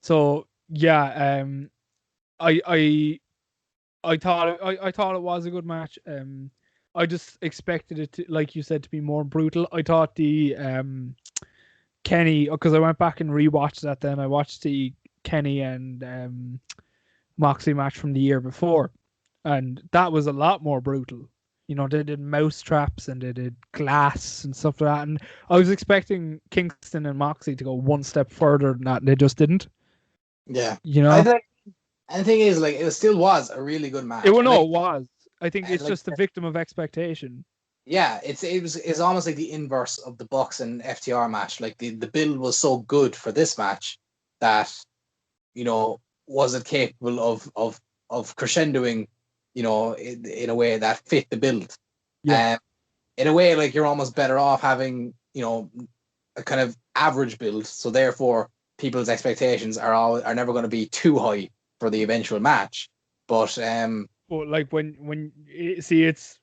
So yeah, I thought it was a good match. I just expected it to, like you said, to be more brutal. I thought the Kenny, because I went back and rewatched that. Then I watched the Kenny and Moxley match from the year before, and that was a lot more brutal. They did mouse traps and they did glass and stuff like that. And I was expecting Kingston and Moxley to go one step further than that, and they just didn't. yeah. You I know, think, and the thing is, like, it still was a really good match. it well, And no, like, it was. I think and it's like, just the victim of expectation. yeah, it's almost like the inverse of the Bucks and FTR match. Like the build was so good for this match that was it capable of crescendoing, in a way that fit the build. Yeah. In a way, like, you're almost better off having a kind of average build, so therefore people's expectations are never going to be too high for the eventual match. But But like when see, it's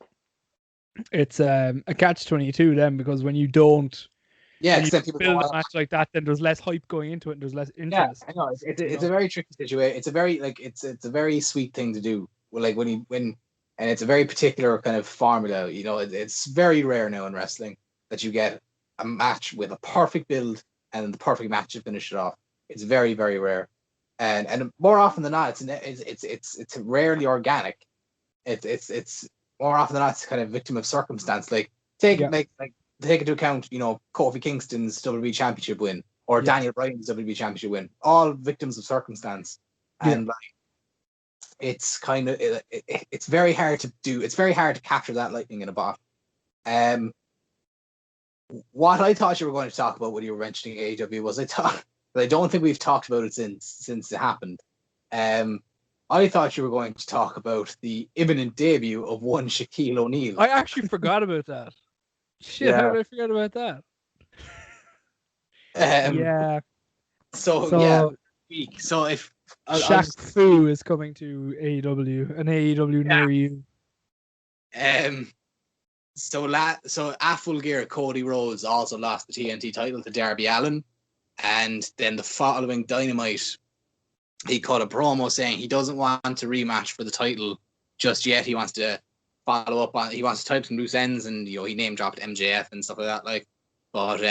a catch-22 then, because when you don't yeah, when because you then people build a go, match like that, then there's less hype going into it and there's less yeah, interest. I know it's a very tricky situation. It's a very it's a very sweet thing to do. Well, like and it's a very particular kind of formula. It's very rare now in wrestling that you get a match with a perfect build and the perfect match to finish it off. It's very, very rare, and more often than not, it's rarely organic. It's more often than not, it's kind of victim of circumstance. Like take Yeah, like take into account, Kofi Kingston's WWE Championship win or yeah, Daniel Bryan's WWE Championship win, all victims of circumstance, yeah. and like it's kind of it's very hard to do. It's very hard to capture that lightning in a bottle. Um, what I thought you were going to talk about when you were mentioning AEW was but I don't think we've talked about it since it happened. Um, I thought you were going to talk about the imminent debut of one Shaquille O'Neal. I actually forgot about that. Shit, how Yeah. did I forget about that? Um, Yeah, So yeah, So week. So if I'll Shaq just Fu is coming to AEW, an AEW yeah. near you. So at Full Gear, Cody Rhodes also lost the TNT title to Darby Allin, and then the following Dynamite, he cut a promo saying he doesn't want to rematch for the title just yet. He wants to follow up on. He wants to tie some loose ends, and he name dropped MJF and stuff like that. Like, but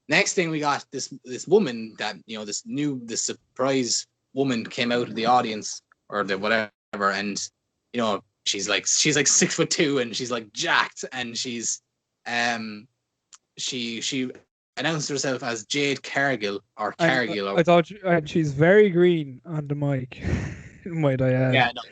next thing we got this woman that this surprise woman came out of the audience or the whatever, and she's like 6'2" and she's like jacked, and she announced herself as Jade Cargill or Cargill. I thought she's very green on the mic. Might I add? Yeah, no,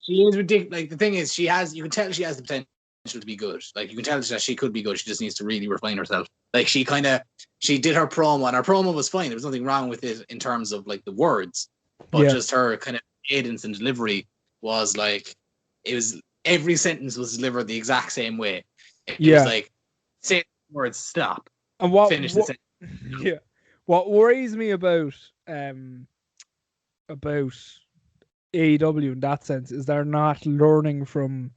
she is ridiculous. Like the thing is, you can tell she has the potential to be good. Like you can tell that she could be good. She just needs to really refine herself. Like she did her promo, and her promo was fine. There was nothing wrong with it in terms of like the words, but just her kind of cadence and delivery was like, it was every sentence was delivered the exact same way. It was like, say the words, stop, and finish the sentence. Yeah, what worries me about AEW in that sense is they're not learning from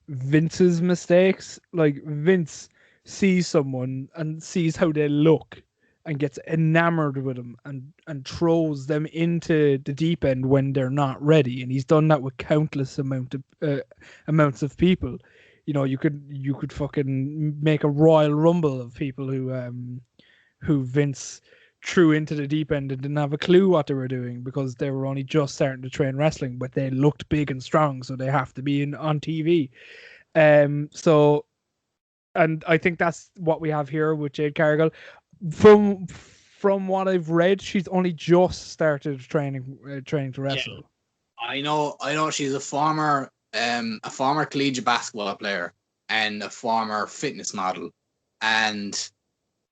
Vince's mistakes. Like Vince sees someone and sees how they look and gets enamored with them and throws them into the deep end when they're not ready. And he's done that with countless amounts of people. You could fucking make a Royal Rumble of people who Vince threw into the deep end and didn't have a clue what they were doing because they were only just starting to train wrestling, but they looked big and strong, so they have to be on TV. And I think that's what we have here with Jade Cargill. From what I've read, she's only just started training to wrestle. Yeah. I know she's a former collegiate basketball player and a former fitness model, and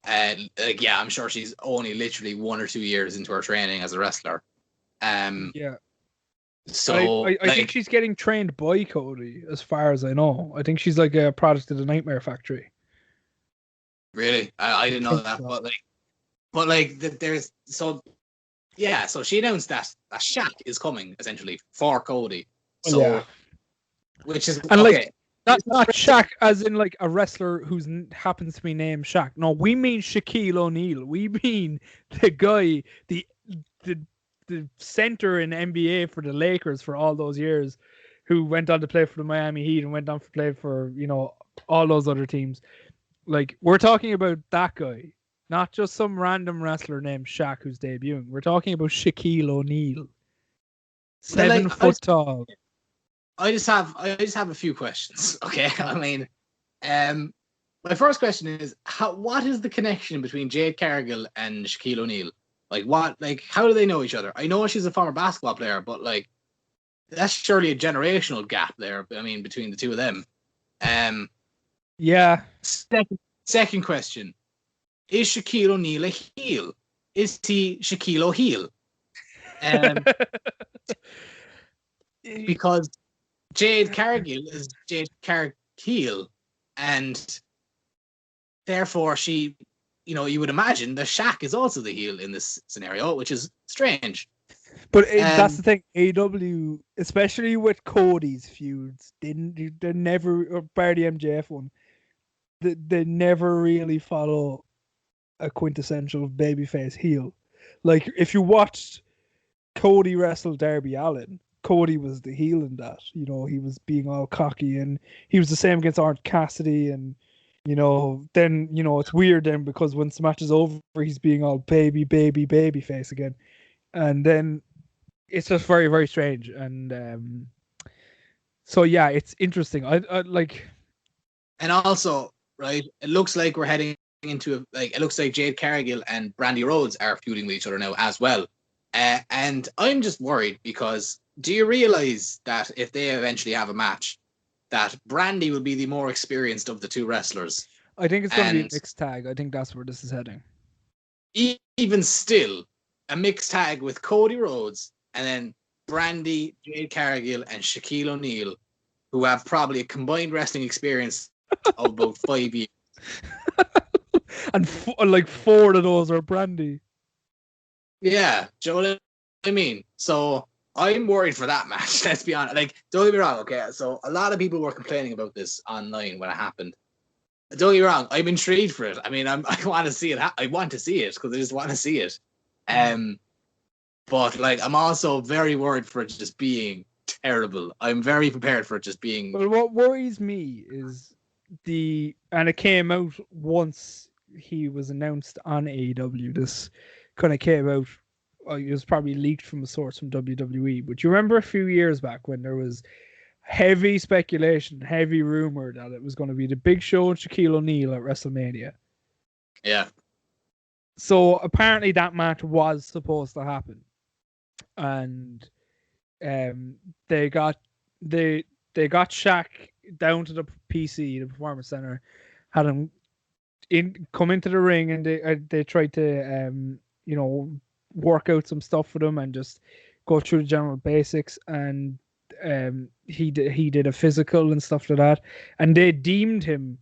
I'm sure she's only literally 1 or 2 years into her training as a wrestler. So I think she's getting trained by Cody, as far as I know. I think she's like a product of the Nightmare Factory. Really, I didn't know that, so. There's so she announced that Shaq is coming essentially for Cody. So, which is and okay. Not Shaq as in like a wrestler who happens to be named Shaq. No, we mean Shaquille O'Neal. We mean the guy, the center in NBA for the Lakers for all those years, who went on to play for the Miami Heat and went on to play for all those other teams. Like, we're talking about that guy, not just some random wrestler named Shaq who's debuting. We're talking about Shaquille O'Neal, 7 foot tall. I just have a few questions. Okay, I mean, my first question is what is the connection between Jade Cargill and Shaquille O'Neal? How do they know each other? I know she's a former basketball player, but like, that's surely a generational gap there. I mean, between the two of them. Yeah. Second question: is Shaquille O'Neal a heel? Is he Shaquille O'Heal? Because Jade Cargill is Jade Cargill, and therefore she, you would imagine that Shaq is also the heel in this scenario, which is strange. But that's the thing. AW, especially with Cody's feuds, they never, or bar the MJF one, they never really follow a quintessential babyface heel. Like, if you watched Cody wrestle Darby Allin, Cody was the heel in that. He was being all cocky, and he was the same against Orange Cassidy, and then it's weird then because when the match is over, he's being all baby face again, and then it's just very, very strange. And so yeah, it's interesting. I like, and also, right, it looks like we're heading into it looks like Jade Cargill and Brandy Rhodes are feuding with each other now as well. And I'm just worried because do you realize that if they eventually have a match, that Brandy will be the more experienced of the two wrestlers? I think it's going to be a mixed tag. I think that's where this is heading. Even still, a mixed tag with Cody Rhodes and then Brandy, Jade Cargill, and Shaquille O'Neal, who have probably a combined wrestling experience of about 5 years. And like 4 of those are Brandy. Yeah, do you know what I mean? So I'm worried for that match. Let's be honest. Like, don't get me wrong. Okay, so a lot of people were complaining about this online when it happened. Don't get me wrong. I'm intrigued for it. I mean, I want to see it. I want to see it because I just want to see it. Um, but like, I'm also very worried for it just being terrible. I'm very prepared for it just being. But what worries me is and it came out once he was announced on AEW. This kind of came out. It was probably leaked from a source from WWE. But you remember a few years back when there was heavy speculation, heavy rumor that it was going to be the Big Show and Shaquille O'Neal at WrestleMania. Yeah. So apparently that match was supposed to happen, and they got they got Shaq down to the PC, the Performance Center, had him come into the ring, and they tried to work out some stuff with him and just go through the general basics, and he did a physical and stuff like that, and they deemed him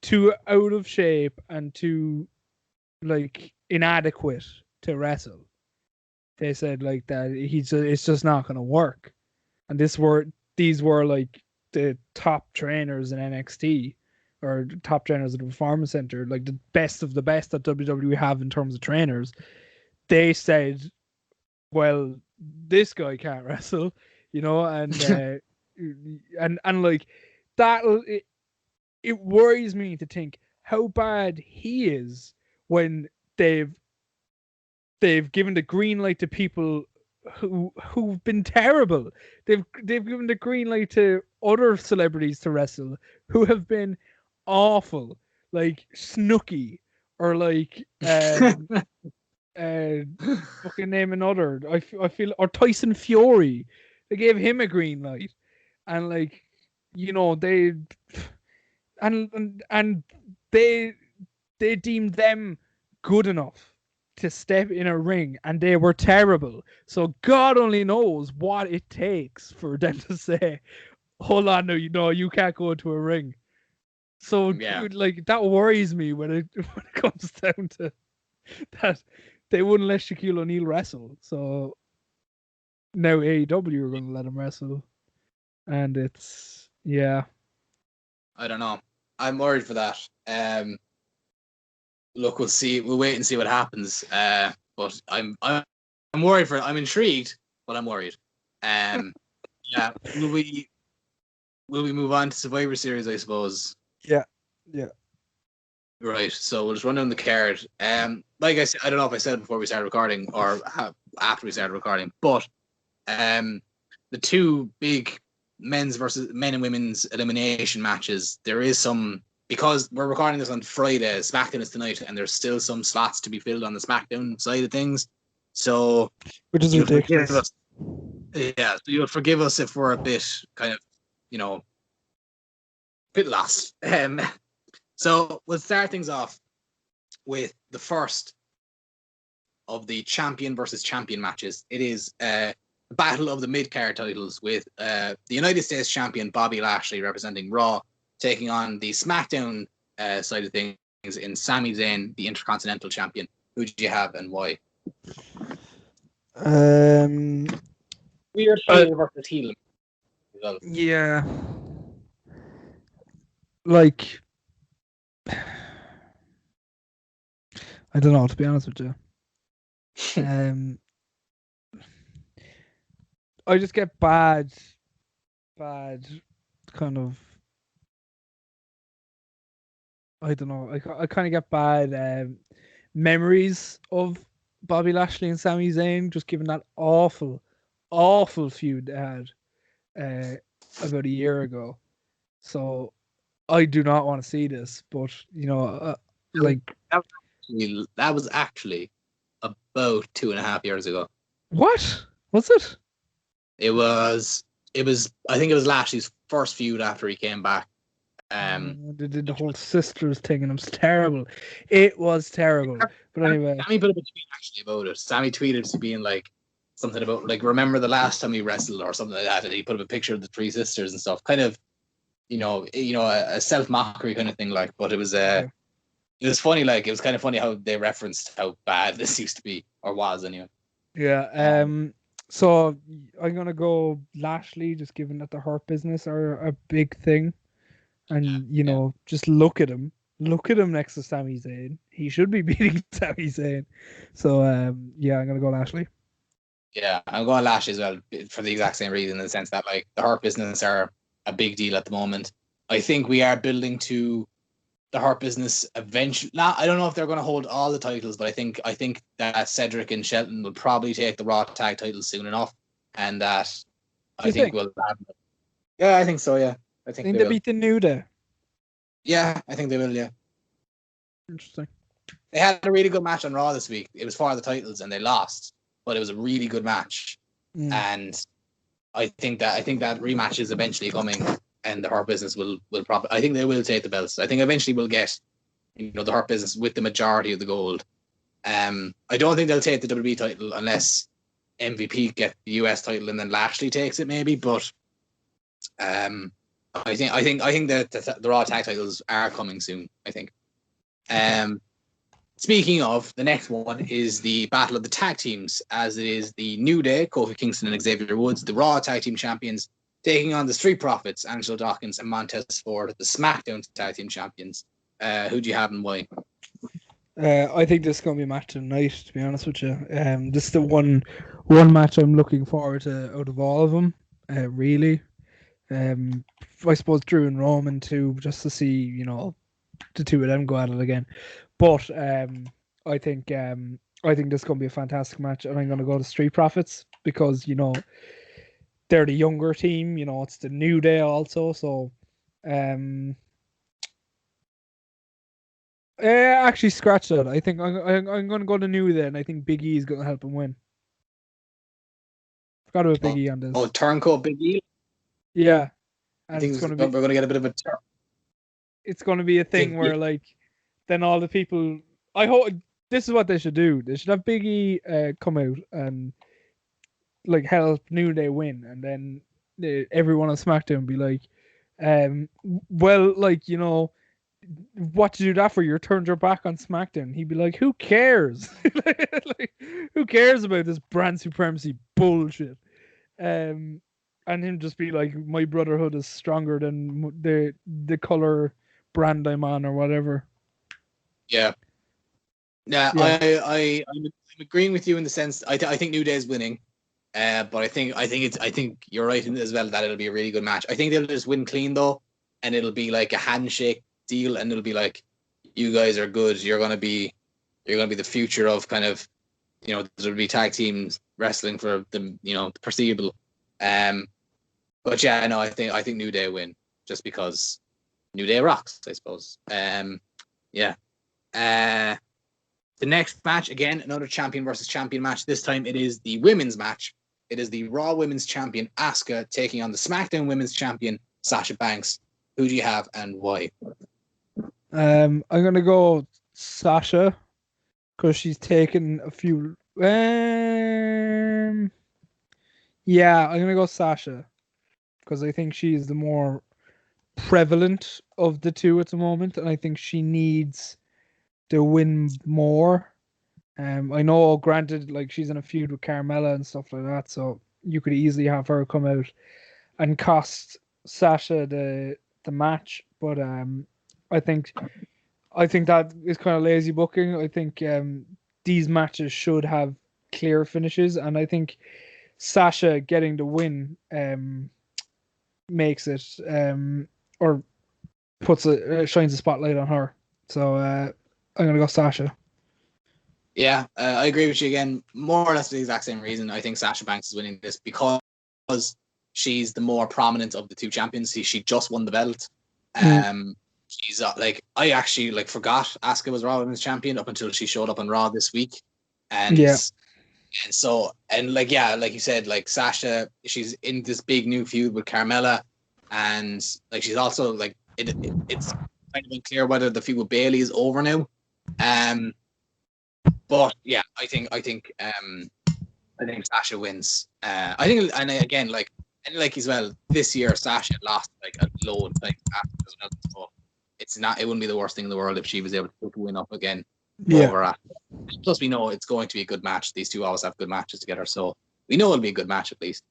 too out of shape and too like inadequate to wrestle. They said like that it's just not gonna work, and these were like the top trainers in NXT or top trainers at the Performance Center, like the best of the best that WWE have in terms of trainers. They said, "Well, this guy can't wrestle," and like that. It worries me to think how bad he is when they've given the green light to people who've been terrible. They've given the green light to other celebrities to wrestle who have been awful, like Snooki or like fucking name another. I feel or Tyson Fury. They gave him a green light, and like they and they deemed them good enough to step in a ring, and they were terrible. So God only knows what it takes for them to say, "Hold on, no, you can't go into a ring." So Yeah. like that worries me when it comes down to that they wouldn't let Shaquille O'Neal wrestle. So now AEW are going to let him wrestle, and it's I don't know. I'm worried for that. Look, we'll see. We'll wait and see what happens. But I'm worried for it. I'm intrigued, but I'm worried. Um, yeah. Will we move on to Survivor Series? I suppose. yeah. Right. So we'll just run down the card. Like I said, I don't know if I said it before we started recording or after we started recording, but the two big men's versus men and women's elimination matches. There is some because we're recording this on Friday. SmackDown is tonight, and there's still some slots to be filled on the SmackDown side of things. So, Which is ridiculous. Us, yeah, so you'll forgive us if we're a bit kind of, bit lost. So we'll start things off with the first of the champion versus champion matches. It is the battle of the mid-card titles with the United States champion Bobby Lashley representing Raw, taking on the SmackDown side of things in Sami Zayn, the Intercontinental champion. Who did you have and why? Weird heel versus heel. Yeah. Like, I don't know, to be honest with you. I just get bad kind of. I don't know. I kind of get bad memories of Bobby Lashley and Sami Zayn, just given that awful feud they had about a year ago. So I do not want to see this, but like that was actually about 2.5 years ago. What was it? It was. I think it was Lashley's first feud after he came back. They did the whole sisters thing, and it was terrible. It was terrible. But anyway, Sammy put up a tweet actually about it. Sammy tweeted to being like something about like remember the last time we wrestled or something like that, and he put up a picture of the three sisters and stuff. Kind of, a self mockery kind of thing. Like, but it was It was funny, like it was kind of funny how they referenced how bad this used to be, or was anyway. Yeah. So I'm gonna go Lashley, just given that the Hurt Business are a big thing, and Yeah, just look at him. Look at him next to Sami Zayn. He should be beating Sami Zayn. So yeah, I'm gonna go Lashley. yeah, I'm going Lash as well for the exact same reason, in the sense that like the Hurt Business are a big deal at the moment. I think we are building to the Hurt Business eventually. Now, I don't know if they're going to hold all the titles, but I think that Cedric and Shelton will probably take the Raw tag titles soon enough, and that Do I you think think? will. Yeah, I think so. Yeah, I I think think they they will. beat the New Day. Yeah, I think they will. Yeah, Interesting. they had a really good match on Raw this week. It was for the titles, and they lost, but it was a really good match. Mm. And I think that rematch is eventually coming, and the Hurt Business will probably. I think they will take the belts. I think eventually we'll get the Hurt Business with the majority of the gold. I don't think they'll take the WWE title unless MVP get the US title and then Lashley takes it, maybe. But I think that the Raw tag titles are coming soon. I think. Okay. Speaking of, the next one is the Battle of the Tag Teams, as it is the New Day, Kofi Kingston and Xavier Woods, the Raw Tag Team Champions, taking on the Street Profits, Angelo Dawkins and Montez Ford, the SmackDown Tag Team Champions. Who do you have and why? I think this is gonna be a match tonight. To be honest with you, this is the one match I'm looking forward to out of all of them. Really, um, I suppose Drew and Roman too, just to see the two of them go at it again. But I think this is gonna be a fantastic match, and I'm gonna go to Street Profits because they're the younger team. It's the New Day also, so um, actually, scratch that. I think I'm going to go to New then. I think Big E is going to help him win. Forgot about Big Oh, E on this. Turncoat Big E. Yeah, I and think we're going to get a bit of a turn. it's going to be a thing where like then all the people. I hope this is what they should do. They should have Big E come out and like help New Day win, and then everyone on SmackDown be like, well, like what to do that for? You turned your back on SmackDown. He'd be like, who cares? Like, who cares about this brand supremacy bullshit? Um, and him just be like, my brotherhood is stronger than the color brand I'm on or whatever. Yeah. Yeah, Yeah. I'm agreeing with you in the sense I think New Day is winning, but I think you're right in as well that it'll be a really good match. I think they'll just win clean though, and it'll be like a handshake deal, and it'll be like, you guys are good. You're gonna be the future of kind of there'll be tag teams wrestling for the perceivable. Um, but yeah, no, I think New Day win just because New Day rocks, I suppose. Yeah. Uh, the next match, again, another champion versus champion match. This time it is the women's match. It is the Raw Women's Champion Asuka taking on the SmackDown Women's Champion Sasha Banks. Who do you have and why? I'm gonna go Sasha because she's taken a few. Yeah, I'm gonna go Sasha because I think she's the more prevalent of the two at the moment, and I think she needs to win more. I know, granted, like she's in a feud with Carmella and stuff like that, so you could easily have her come out and cost Sasha the match. But I think I think that is kind of lazy booking. I think these matches should have clear finishes, and I think Sasha getting the win makes it or shines a spotlight on her. So I'm gonna go Sasha. Yeah, I agree with you again. More or less the exact same reason. I think Sasha Banks is winning this because she's the more prominent of the two champions. She just won the belt. She's like, I actually like forgot Asuka was Raw Women's Champion up until she showed up on Raw this week, and Yeah. like yeah, like you said, like Sasha, she's in this big new feud with Carmella, and like she's also like it's kind of unclear whether the feud with Bailey is over now. But yeah, I think Sasha wins. I think, and again, like as well, this year Sasha lost like a load like as well. So it's not. It wouldn't be the worst thing in the world if she was able to put the win up again Yeah. over Asuka. Plus, we know it's going to be a good match. These two always have good matches together, so we know it'll be a good match at least.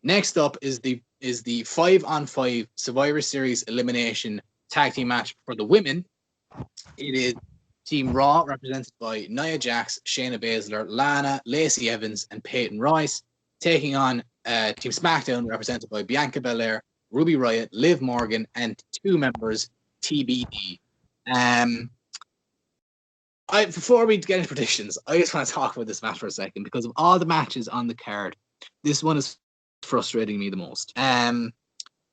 Next up is the 5-on-5 Survivor Series elimination tag team match for the women. It is Team Raw, represented by Nia Jax, Shayna Baszler, Lana, Lacey Evans, and Peyton Royce, taking on Team SmackDown, represented by Bianca Belair, Ruby Riott, Liv Morgan, and 2 members, TBD. Before we get into predictions, I just want to talk about this match for a second because of all the matches on the card. This one is frustrating me the most. But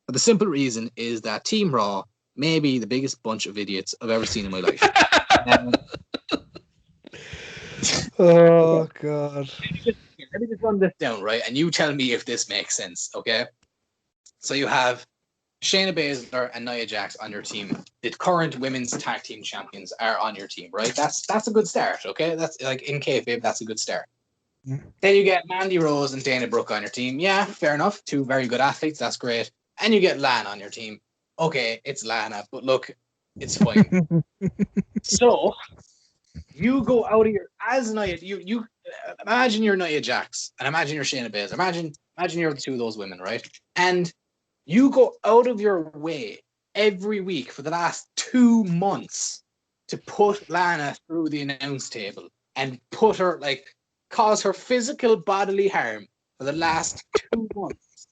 the simple reason is that Team Raw may be the biggest bunch of idiots I've ever seen in my life. Oh God! Let me just run this down, right? And you tell me if this makes sense, okay? So you have Shayna Baszler and Nia Jax on your team. The current women's tag team champions are on your team, right? That's a good start, okay? That's like in kayfabe, that's a good start. Yeah. Then you get Mandy Rose and Dana Brooke on your team. Yeah, fair enough. 2 very good athletes. That's great. And you get Lana on your team. Okay, it's Lana, but look, it's fine. So you go out of your as Nia. You imagine you're Nia Jax, and imagine you're Shayna Baszler. Imagine you're the 2 of those women, right? And you go out of your way every week for the last 2 months to put Lana through the announce table and put her cause her physical bodily harm for the last 2 months,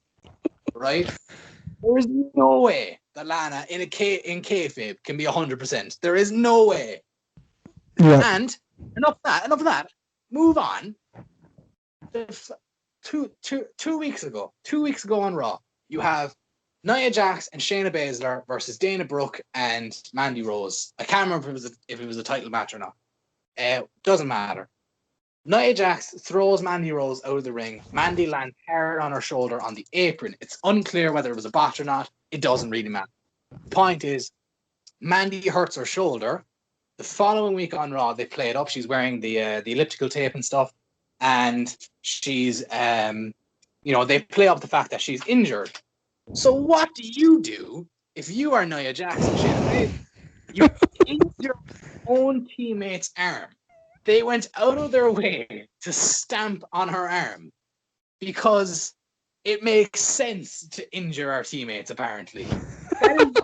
right? There is no way that Lana in kayfabe can be 100%. There is no way. Yeah. And enough of that. Move on. 2 weeks ago on Raw, you have Nia Jax and Shayna Baszler versus Dana Brooke and Mandy Rose. I can't remember if it was a title match or not. Doesn't matter. Nia Jax throws Mandy Rose out of the ring. Mandy lands hard on her shoulder on the apron. It's unclear whether it was a botch or not. It doesn't really matter. The point is, Mandy hurts her shoulder. The following week on Raw, they play it up. She's wearing the elliptical tape and stuff, and she's they play up the fact that she's injured. So what do you do if you are Nia Jax and Shayna Baszler? You injure your own teammate's arm. They went out of their way to stamp on her arm because it makes sense to injure our teammates, apparently. That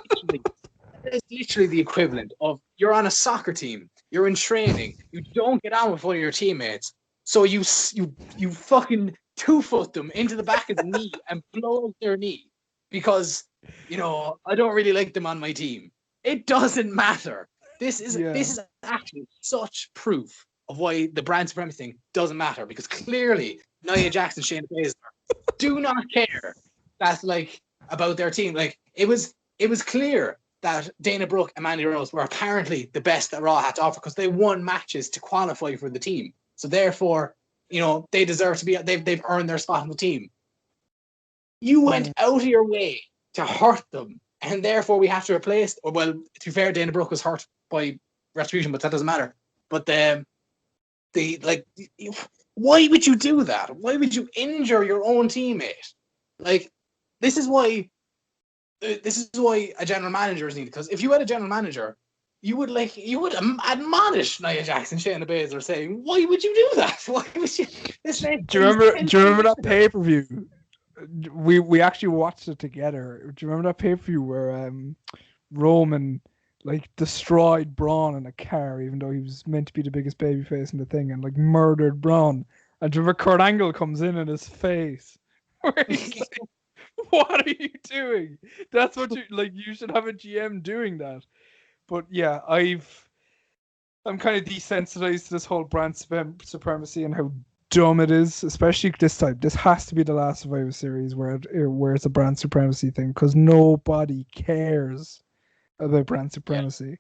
is literally the equivalent of you're on a soccer team, you're in training, you don't get on with one of your teammates, so you fucking 2-foot them into the back of the knee and blow out their knee because, I don't really like them on my team. It doesn't matter. This is actually such proof of why the brand supremacy thing doesn't matter, because clearly Nia Jax and Shayna Baszler do not care that's about their team. It was clear that Dana Brooke and Mandy Rose were apparently the best that Raw had to offer because they won matches to qualify for the team. So therefore, they deserve to be. They've earned their spot on the team. You went out of your way to hurt them, and therefore we have to replace. Or well, to be fair, Dana Brooke was hurt by Retribution, but that doesn't matter. But why would you do that? Why would you injure your own teammate? This is why a general manager is needed. Because if you had a general manager, you would admonish Nia Jax and Shayna Baszler, saying, "Why would you do that? Why would you?" Do you remember that pay-per-view? We actually watched it together. Do you remember that pay-per-view where Roman destroyed Braun in a car, even though he was meant to be the biggest babyface in the thing, and murdered Braun? And do you remember Kurt Angle comes in his face, where he's like, "What are you doing? That's what you should have a GM doing that." But yeah, I'm kind of desensitized to this whole brand supremacy and how dumb it is, especially this time. This has to be the last Survivor Series where it's a brand supremacy thing, because nobody cares about brand supremacy.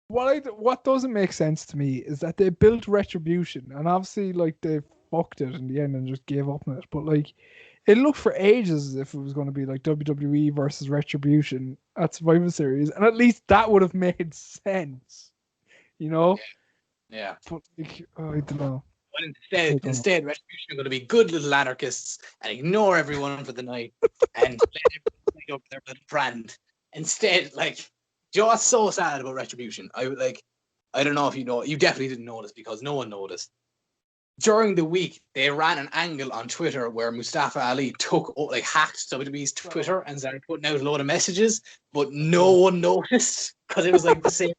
What doesn't make sense to me is that they built Retribution, and obviously they fucked it in the end and just gave up on it. But it looked for ages as if it was going to be WWE versus Retribution at Survivor Series, and at least that would have made sense, Yeah. But I don't know. But Take on. instead, Retribution are going to be good little anarchists and ignore everyone for the night and let everyone fight over their little brand. Instead, like, you know what's so sad about Retribution? I don't know if you know. You definitely didn't notice because no one noticed. During the week, they ran an angle on Twitter where Mustafa Ali hacked WWE's Twitter and started putting out a load of messages, but no one noticed because it was like the same.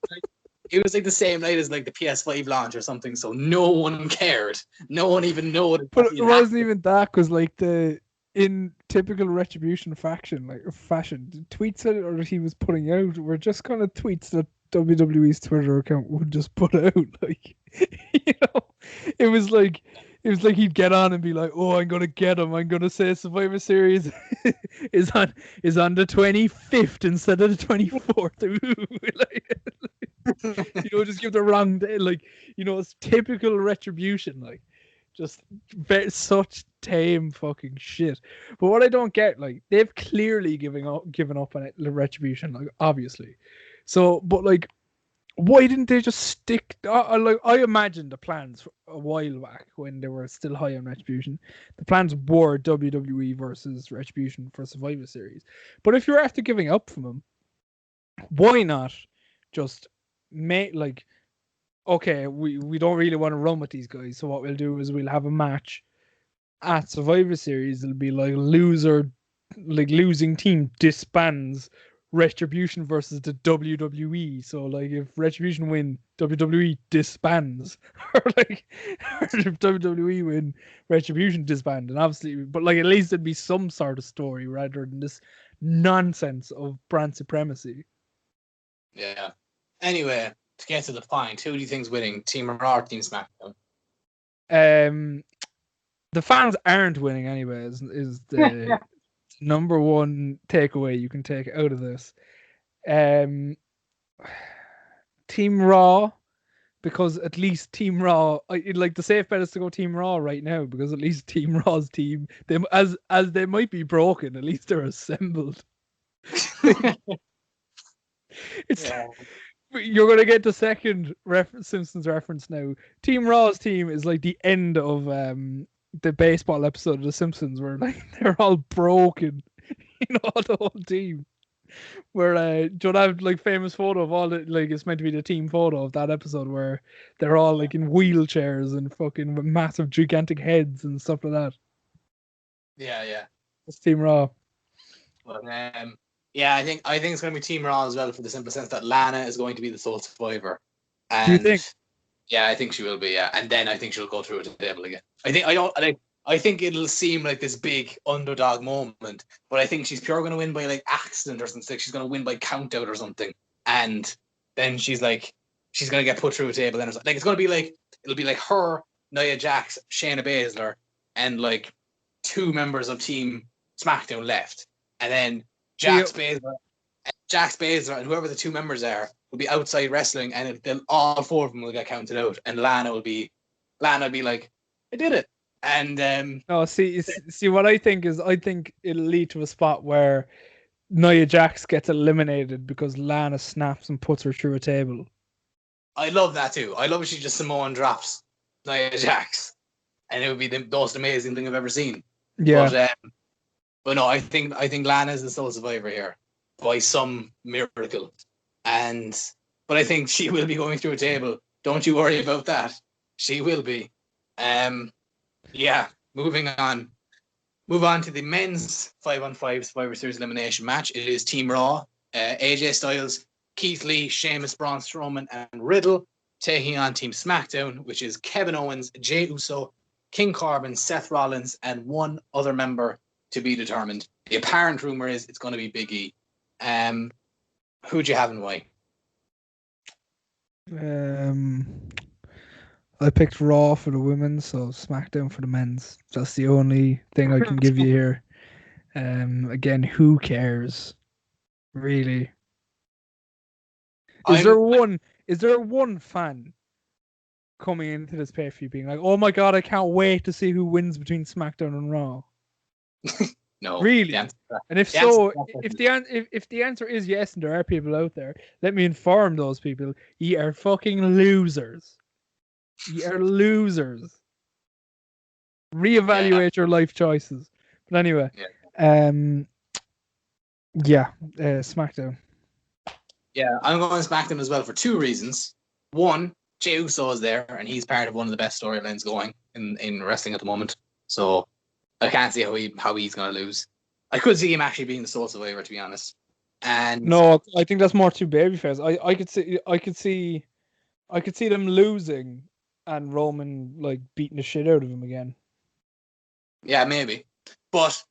It was like the same night as like the PS5 launch or something, so no one cared. No one even noticed. But it wasn't even that, because like in typical Retribution fashion, the tweets that he was putting out were just kind of tweets that WWE's Twitter account would just put out. Like, you know, it was like he'd get on and be like, "Oh, I'm gonna get him. I'm gonna say Survivor Series is on the 25th instead of the 24th." Just give the wrong day. Like, it's typical Retribution. Like, just such tame fucking shit. But what I don't get, like, they've clearly given up on it, Retribution, like, obviously. So, but like, why didn't they just stick? I imagine the plans a while back when they were still high on Retribution. The plans were WWE versus Retribution for Survivor Series. But if you're after giving up from them, why not just make like? Okay, we don't really want to run with these guys, so what we'll do is we'll have a match at Survivor Series. It'll be like losing team disbands Retribution versus the WWE. So like if Retribution win, WWE disbands, or if WWE win, Retribution disband. And obviously, but like at least there'd be some sort of story rather than this nonsense of brand supremacy. Yeah. Anyway, to get to the point, who do you think's winning, Team Raw or Team SmackDown? The fans aren't winning anyway. Is the number one takeaway you can take out of this. Team Raw, because at least Team Raw, the safe bet is to go Team Raw right now, because at least Team Raw's team, they as they might be broken, at least they're assembled. You're gonna get the second Simpsons reference now. Team Raw's team is like the end of the baseball episode of The Simpsons, where like they're all broken, the whole team. Where do you have like famous photo of all the, like, it's meant to be the team photo of that episode where they're all like in wheelchairs and fucking massive gigantic heads and stuff like that. Yeah. It's Team Raw. But yeah, I think it's going to be Team Raw as well, for the simple sense that Lana is going to be the sole survivor. And do you think? Yeah, I think she will be. Yeah, and then I think she'll go through a table again. I think it'll seem like this big underdog moment, but I think she's pure going to win by like accident or something. She's going to win by count out or something, and then she's going to get put through a table. Then it's going to be like, it'll be like her, Nia Jax, Shayna Baszler, and like two members of Team SmackDown left, and then Jax Baszler, and whoever the two members are will be outside wrestling, and all four of them will get counted out, and Lana will be like, I did it. And see what I think it'll lead to a spot where Nia Jax gets eliminated because Lana snaps and puts her through a table. I love that too. I love if she just Samoan drops Nia Jax, and it would be the most amazing thing I've ever seen. Yeah. But no, I think Lana is the sole survivor here by some miracle, but I think she will be going through a table. Don't you worry about that. She will be. Yeah, moving on. Move on to the men's 5-on-5 Survivor Series elimination match. It is Team Raw. AJ Styles, Keith Lee, Sheamus, Braun Strowman, and Riddle taking on Team SmackDown, which is Kevin Owens, Jey Uso, King Corbin, Seth Rollins, and one other member to be determined. The apparent rumor is it's going to be Big E. Who'd you have and why? I picked Raw for the women, so SmackDown for the men's. That's the only thing I can give you here. Again, who cares? Really? Is there one fan coming into this pay-per-view being like, "Oh my god, I can't wait to see who wins between SmackDown and Raw"? No. Really? And if the answer is yes, and there are people out there, let me inform those people: you are fucking losers. You are losers. Reevaluate your life choices. But anyway, SmackDown. Yeah, I'm going SmackDown as well for two reasons. One, Jey Uso is there, and he's part of one of the best storylines going in wrestling at the moment. So I can't see how he's going to lose. I could see him actually being the sole survivor, to be honest. And no, I think that's more too babyface. I could see them losing and Roman like beating the shit out of him again. Yeah, maybe. But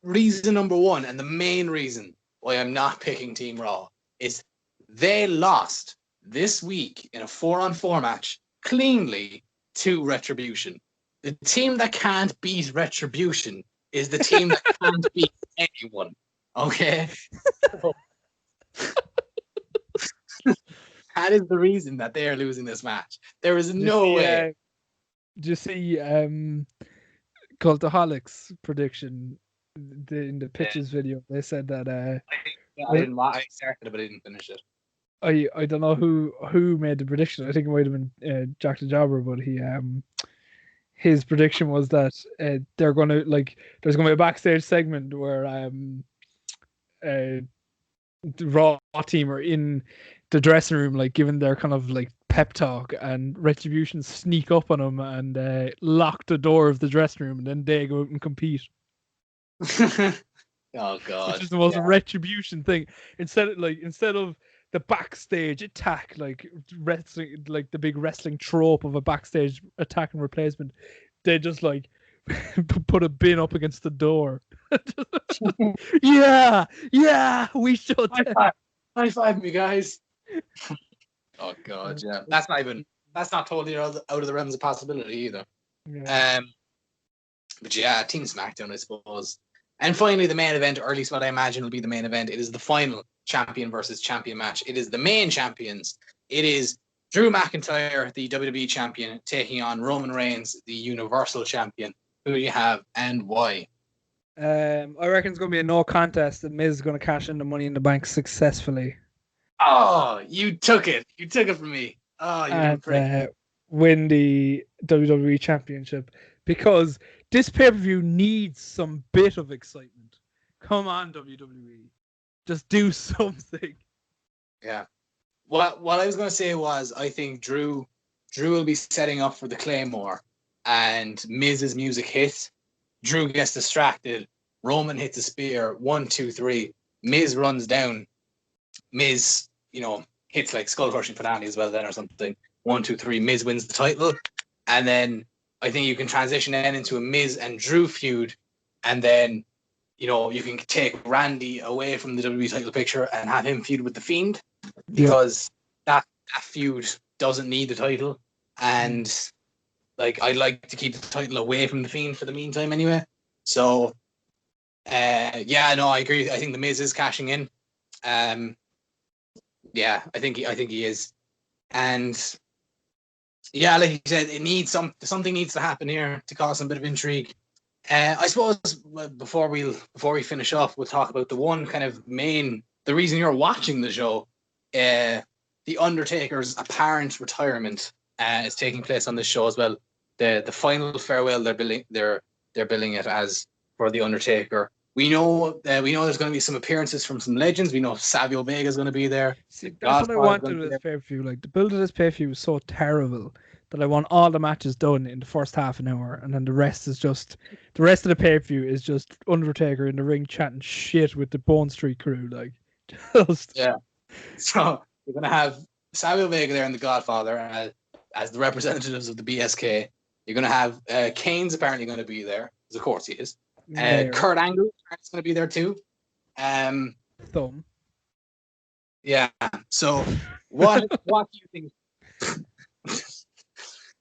reason number one, and the main reason why I'm not picking Team Raw, is they lost this week in a 4-on-4 match cleanly to Retribution. The team that can't beat Retribution is the team that can't beat anyone. Okay? That is the reason that they are losing this match. There is no way. Did you see Cultaholic's prediction in the pitches video? They said that I started it, but I didn't finish it. I don't know who made the prediction. I think it might have been Jack the Jobber, but his prediction was that they're gonna there's gonna be a backstage segment where the Raw team are in the dressing room, like giving their kind of like pep talk, and Retribution sneak up on them and lock the door of the dressing room, and then they go out and compete. Oh god! Which is the most Retribution thing. Instead of the backstage attack, like wrestling, like the big wrestling trope of a backstage attack and replacement, they just like put a bin up against the door. yeah, we should. High five me, guys. Oh god, yeah. That's not totally out of the realms of possibility either. Yeah. But yeah, Team SmackDown, I suppose. And finally, the main event, or at least what I imagine will be the main event. It is the final champion versus champion match. It is the main champions. It is Drew McIntyre, the WWE champion, taking on Roman Reigns, the Universal champion. Who do you have and why? I reckon it's going to be a no contest. The Miz is going to cash in the Money in the Bank successfully. Oh, you took it. You took it from me. Oh, you win the WWE Championship, because this pay-per-view needs some bit of excitement. Come on, WWE. Just do something. Yeah. What I was going to say was, I think Drew will be setting up for the Claymore, and Miz's music hits. Drew gets distracted. Roman hits a spear. 1, 2, 3. Miz runs down. Miz, hits like skull crushing finale as well then or something. 1, 2, 3. Miz wins the title. And then I think you can transition then into a Miz and Drew feud. And then, you can take Randy away from the WWE title picture and have him feud with The Fiend. Because that feud doesn't need the title. And I'd like to keep the title away from The Fiend for the meantime anyway. So, I agree. I think The Miz is cashing in. Yeah, I think he is. And yeah, like you said, something needs to happen here to cause some bit of intrigue. I suppose before we finish off, we'll talk about the one kind of the reason you're watching the show. The Undertaker's apparent retirement is taking place on this show as well. The final farewell they're billing it as for the Undertaker. We know there's going to be some appearances from some legends. We know Savio Vega is going to be there. See, that's what I wanted with this pay-per-view. Like, the build of this pay-per-view was so terrible that I want all the matches done in the first half an hour, and then the rest of the pay-per-view is just Undertaker in the ring chatting shit with the Bone Street crew. Like, just yeah. So you're going to have Savio Vega there and the Godfather as the representatives of the BSK. You're going to have Kane's apparently going to be there, because of course he is. Kurt Angle is going to be there too. Thumb. Yeah. So what do you think?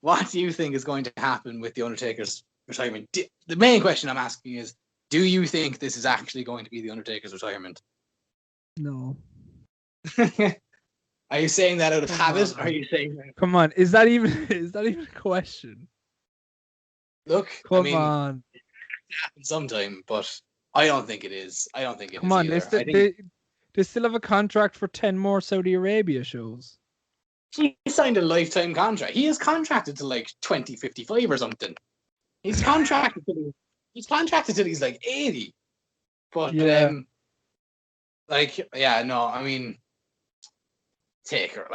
What do you think is going to happen with the Undertaker's retirement? The main question I'm asking is, do you think this is actually going to be the Undertaker's retirement? No. Are you saying that out of habit? Or are you saying that? Come on, is that even a question? Look, Come on. It happen sometime, but I don't think it is. I don't think it is. Come on, they still have a contract for 10 more Saudi Arabia shows. He signed a lifetime contract. He is contracted to 2055 or something. He's contracted till he's like 80. But Yeah. I mean, Taker,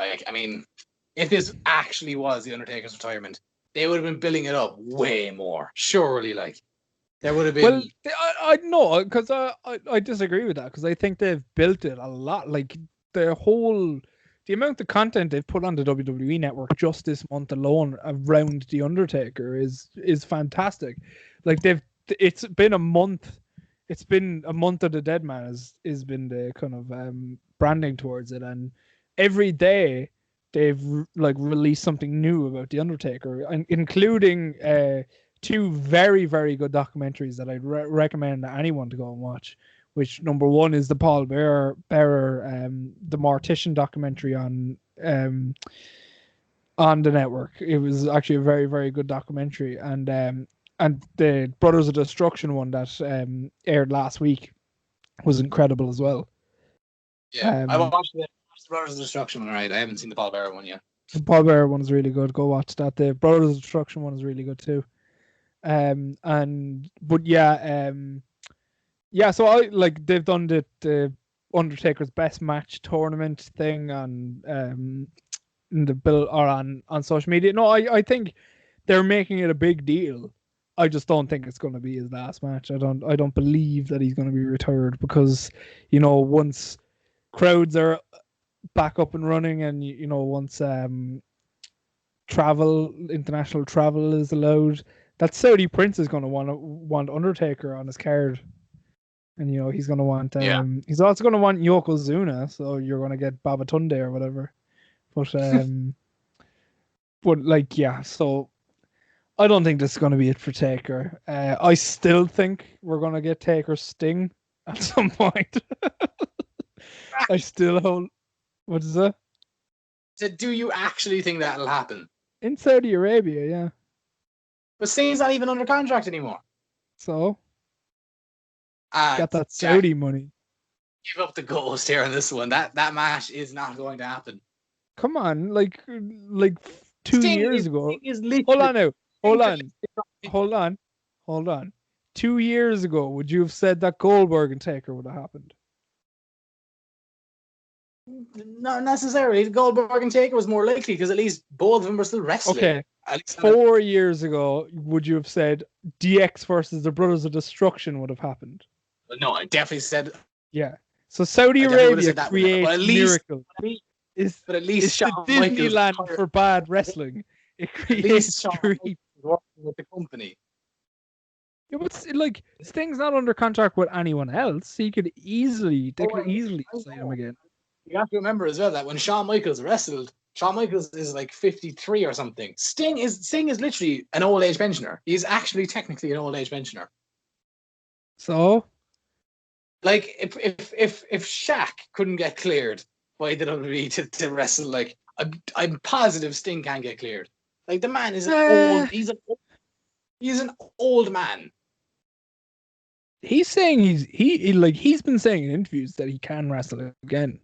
if this actually was the Undertaker's retirement, they would have been billing it up way more. Surely, there would have been. Well, I know, because I disagree with that, because I think they've built it a lot. Like the amount of content they've put on the WWE network just this month alone around the Undertaker is fantastic. Like it's been a month. It's been a month of the Dead Man has been the kind of branding towards it, and every day they've released something new about the Undertaker, including two very, very good documentaries that I'd recommend anyone to go and watch. Which number one is the Paul Bearer, the Mortician documentary on the network. It was actually a very, very good documentary, and the Brothers of Destruction one that aired last week was incredible as well. Yeah, I watched the Brothers of Destruction one. Right, I haven't seen the Paul Bearer one yet. The Paul Bearer one is really good. Go watch that. The Brothers of Destruction one is really good too. So they've done the Undertaker's best match tournament thing on in the bill or on social media. No, I think they're making it a big deal. I just don't think it's going to be his last match. I don't believe that he's going to be retired, because once crowds are back up and running, and once international travel is allowed, that Saudi prince is going to want Undertaker on his card, and he's going to want he's also going to want Yokozuna, so you're going to get Babatunde or whatever. But so I don't think this is going to be it for Taker. I still think we're going to get Taker Sting at some point. I still hold. What is that? So do you actually think that'll happen? In Saudi Arabia, yeah. But Sting's not even under contract anymore. So got that Saudi money. Give up the ghost here on this one. That match is not going to happen. Come on, like 2 years ago. Hold on. 2 years ago, would you have said that Goldberg and Taker would have happened? Not necessarily. Goldberg and Taker was more likely, because at least both of them were still wrestling. Okay. 4 years ago, would you have said DX versus the Brothers of Destruction would have happened? No, I definitely said. Yeah. So Saudi Arabia creates miracles. But at least Shawn Disneyland for bad wrestling. It creates dreams. Working with the company. Yeah, but Sting's not under contract with anyone else. They could easily sign him again. You have to remember as well that when Shawn Michaels wrestled, Shawn Michaels is like 53 or something. Sting is literally an old age pensioner. He's actually technically an old age pensioner. So, if Shaq couldn't get cleared by the WWE to wrestle, I'm positive Sting can't get cleared. The man is old. He's an old man. He's saying he's been saying in interviews that he can wrestle again,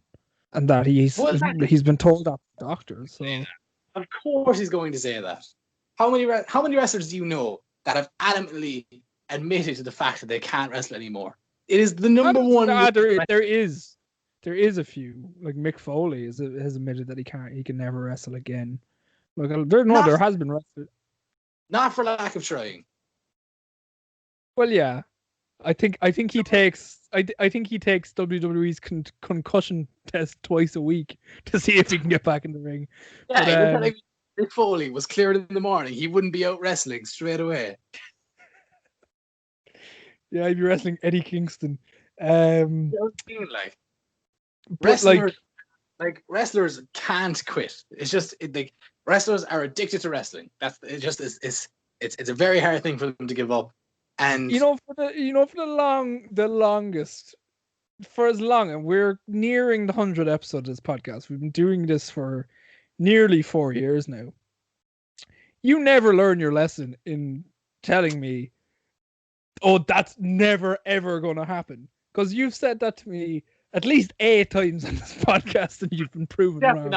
and that he's been told that by doctors. So of course he's going to say that. How many wrestlers do you know that have adamantly admitted to the fact that they can't wrestle anymore? It is the number one. There is a few. Like Mick Foley has admitted that he can never wrestle again. There has been wrestlers. Not for lack of trying. Well, yeah, I think he takes WWE's concussion test twice a week to see if he can get back in the ring. Yeah, but, Mick Foley was cleared in the morning. He wouldn't be out wrestling straight away. Yeah, I'd be wrestling Eddie Kingston. Wrestlers can't quit. It's just wrestlers are addicted to wrestling. It's a very hard thing for them to give up. And for the longest, for as long, and we're nearing the 100th episode of this podcast. We've been doing this for nearly 4 years now. You never learn your lesson in telling me, "Oh, that's never ever going to happen," because you've said that to me at least 8 times on this podcast, and you've been proven wrong.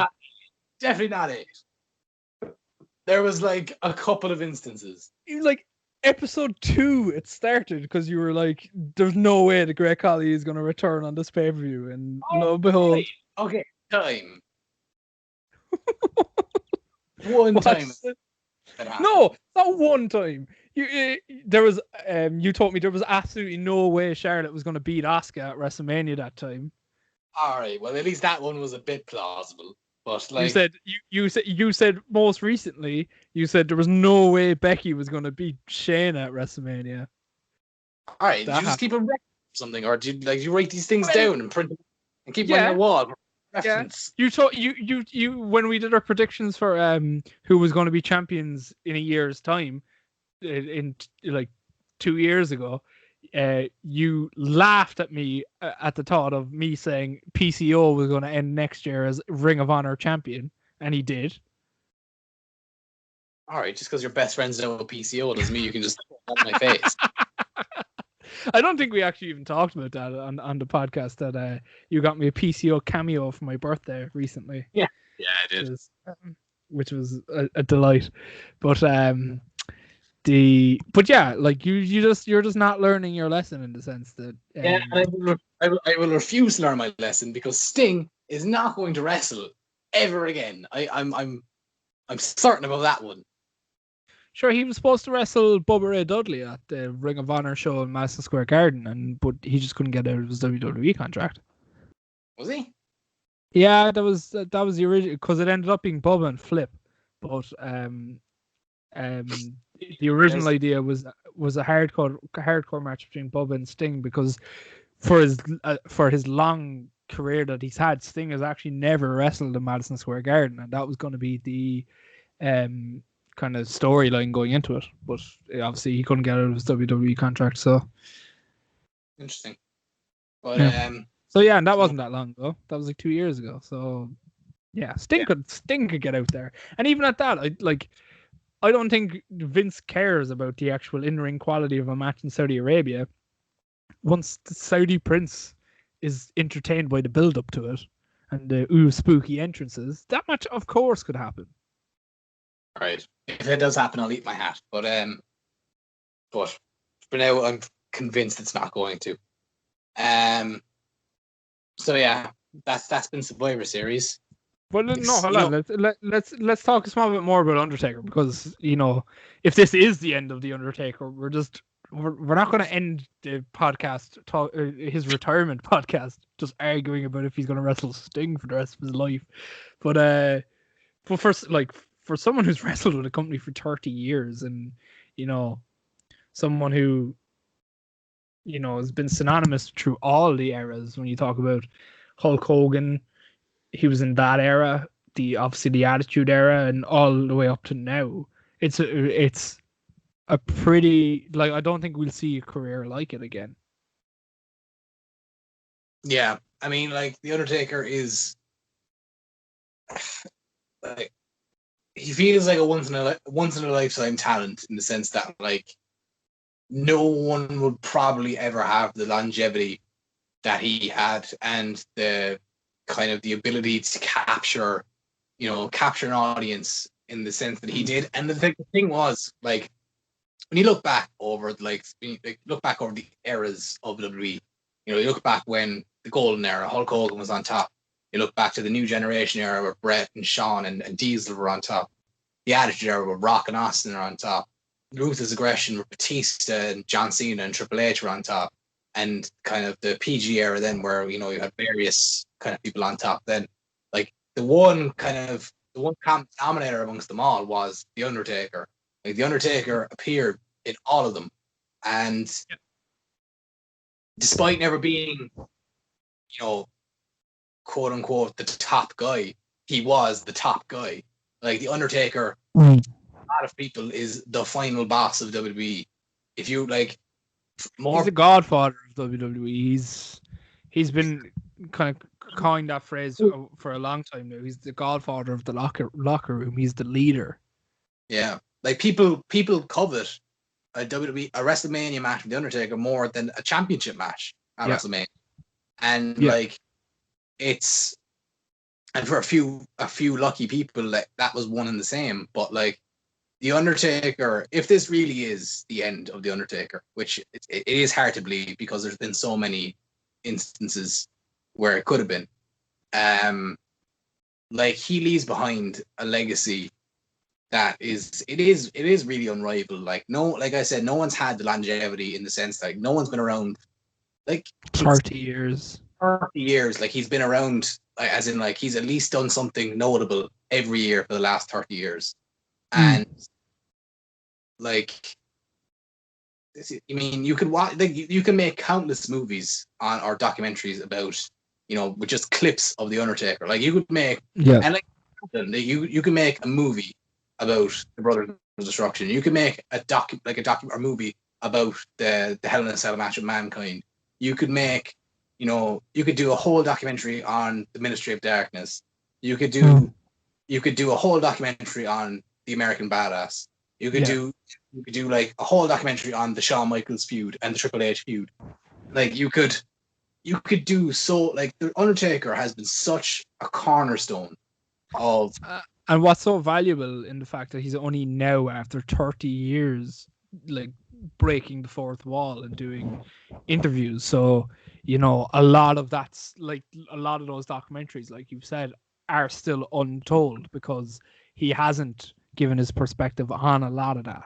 Definitely not 8. There was a couple of instances. episode 2 it started because you were like, "There's no way the Great Khali is going to return on this pay-per-view," and lo and behold, Okay, time. One watch time it. that happened. No, not one time. There was you told me there was absolutely no way Charlotte was going to beat Asuka at WrestleMania that time. All right, well, at least that one was a bit plausible. But You like, said you said most recently you said there was no way Becky was going to beat Shayna at WrestleMania. all right, did That you just happened. keep a record or something, or did you write these things Well, down and print them and keep them on yeah, your wall for yeah. reference? You told you when we did our predictions for who was going to be champions in a year's time in like 2 years ago. You laughed at me at the thought of me saying PCO was going to end next year as Ring of Honor champion, and he did. All right, just because your best friends know what PCO doesn't mean you can just throw it on my face. I don't think we actually even talked about that on the podcast that you got me a PCO cameo for my birthday recently. Yeah, I did. Which was a delight. But yeah, like you're just not learning your lesson in the sense that Yeah, and I will refuse to learn my lesson because Sting is not going to wrestle ever again. I'm certain about that one. Sure, he was supposed to wrestle Bubba Ray Dudley at the Ring of Honor show in Madison Square Garden, but he just couldn't get out of his WWE contract. Was he? Yeah, that was the original because it ended up being Bubba and Flip, but the original idea was a hardcore match between Bubba and Sting because for his long career that he's had, Sting has actually never wrestled in Madison Square Garden, and that was going to be the kind of storyline going into it. But obviously, he couldn't get out of his WWE contract, so Interesting. But yeah. So yeah, and that wasn't that long ago. That was like 2 years ago. So yeah, Sting could get out there, and even at that, I don't think Vince cares about the actual in-ring quality of a match in Saudi Arabia. Once the Saudi prince is entertained by the build-up to it and the spooky entrances, that match of course could happen. Right. If it does happen, I'll eat my hat. But for now, I'm convinced it's not going to. So yeah, that's been Survivor Series. But no, hold on. Let's talk a small bit more about Undertaker because if this is the end of the Undertaker, we're not going to end the podcast his retirement podcast just arguing about if he's going to wrestle Sting for the rest of his life. But for someone who's wrestled with a company for 30 years and someone who has been synonymous through all the eras. When you talk about Hulk Hogan, he was in that era, obviously the Attitude Era, and all the way up to now. It's a pretty, like, I don't think we'll see a career like it again. Yeah, I mean, like, the Undertaker is like, he feels like a once in a lifetime talent in the sense that, like, no one would probably ever have the longevity that he had and the kind of the ability to capture an audience in the sense that he did. And the thing was, like, when you look back over the eras of WWE, you look back when the golden era, Hulk Hogan was on top. You look back to the new generation era where Bret and Shawn and Diesel were on top. The Attitude Era where Rock and Austin are on top. Ruthless Aggression where Batista and John Cena and Triple H were on top. And kind of the PG era then where, you had various kind of people on top then. Like, the one common denominator amongst them all was The Undertaker. Like, The Undertaker appeared in all of them. And despite never being, quote unquote, the top guy, he was the top guy. Like, The Undertaker, a lot of people, is the final boss of WWE. If you like more, he's the godfather of WWE. He's been kind of coined that phrase for a long time now. He's the godfather of the locker room. He's the leader. Yeah, like people covet a WrestleMania match with The Undertaker more than a championship match at WrestleMania, and like and for a few lucky people, like, that was one and the same. But like, The Undertaker, if this really is the end of The Undertaker, which it is hard to believe because there's been so many instances where it could have been, like he leaves behind a legacy that is really unrivaled. Like no, like I said, no one's had the longevity in the sense like no one's been around like 30 years. 30 years. Like he's been around, as in like he's at least done something notable every year for the last 30 years, and like I mean, you could watch, like, you can make countless movies on or documentaries about, with just clips of the Undertaker. Like you could make, and like you can make a movie about the Brothers of Destruction. You could make a movie about the Hell in a Cell match of Mankind. You could make, you could do a whole documentary on the Ministry of Darkness. You could do a whole documentary on the American Badass. You could do like a whole documentary on the Shawn Michaels feud and the Triple H feud. Like you could do so. Like the Undertaker has been such a cornerstone of. And what's so valuable in the fact that he's only now, after 30 years, like breaking the fourth wall and doing interviews. So, a lot of that's like a lot of those documentaries, like you've said, are still untold because he hasn't given his perspective on a lot of that.